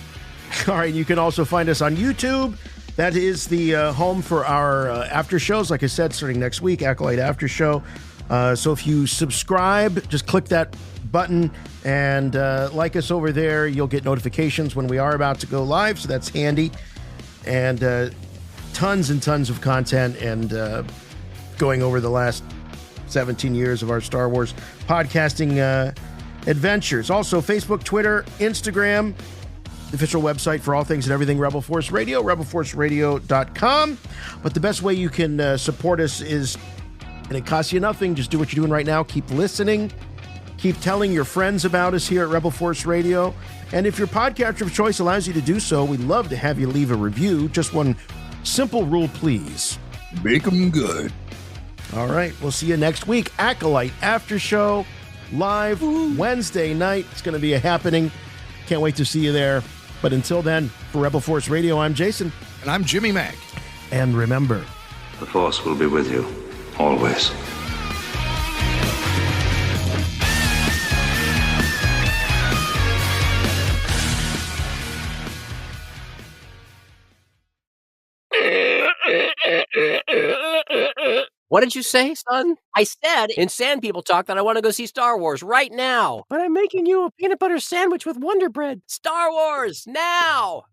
All right, you can also find us on YouTube. That is the home for our after shows. Like I said, starting next week, Acolyte After Show. So if you subscribe, just click that button and like us over there. You'll get notifications when we are about to go live, so that's handy. And tons and tons of content and going over the last 17 years of our Star Wars podcasting adventures. Also, Facebook, Twitter, Instagram, the official website for all things and everything Rebel Force Radio, rebelforceradio.com. But the best way you can support us is, and it costs you nothing, just do what you're doing right now. Keep listening. Keep telling your friends about us here at Rebel Force Radio. And if your podcatcher of choice allows you to do so, we'd love to have you leave a review. Just one simple rule, please. Make them good. All right, we'll see you next week. Acolyte After Show, live Wednesday night. It's going to be a happening. Can't wait to see you there. But until then, for Rebel Force Radio, I'm Jason. And I'm Jimmy Mack. And remember, the Force will be with you, always. What did you say, son? I said in Sand People Talk that I want to go see Star Wars right now. But I'm making you a peanut butter sandwich with Wonder Bread. Star Wars, now!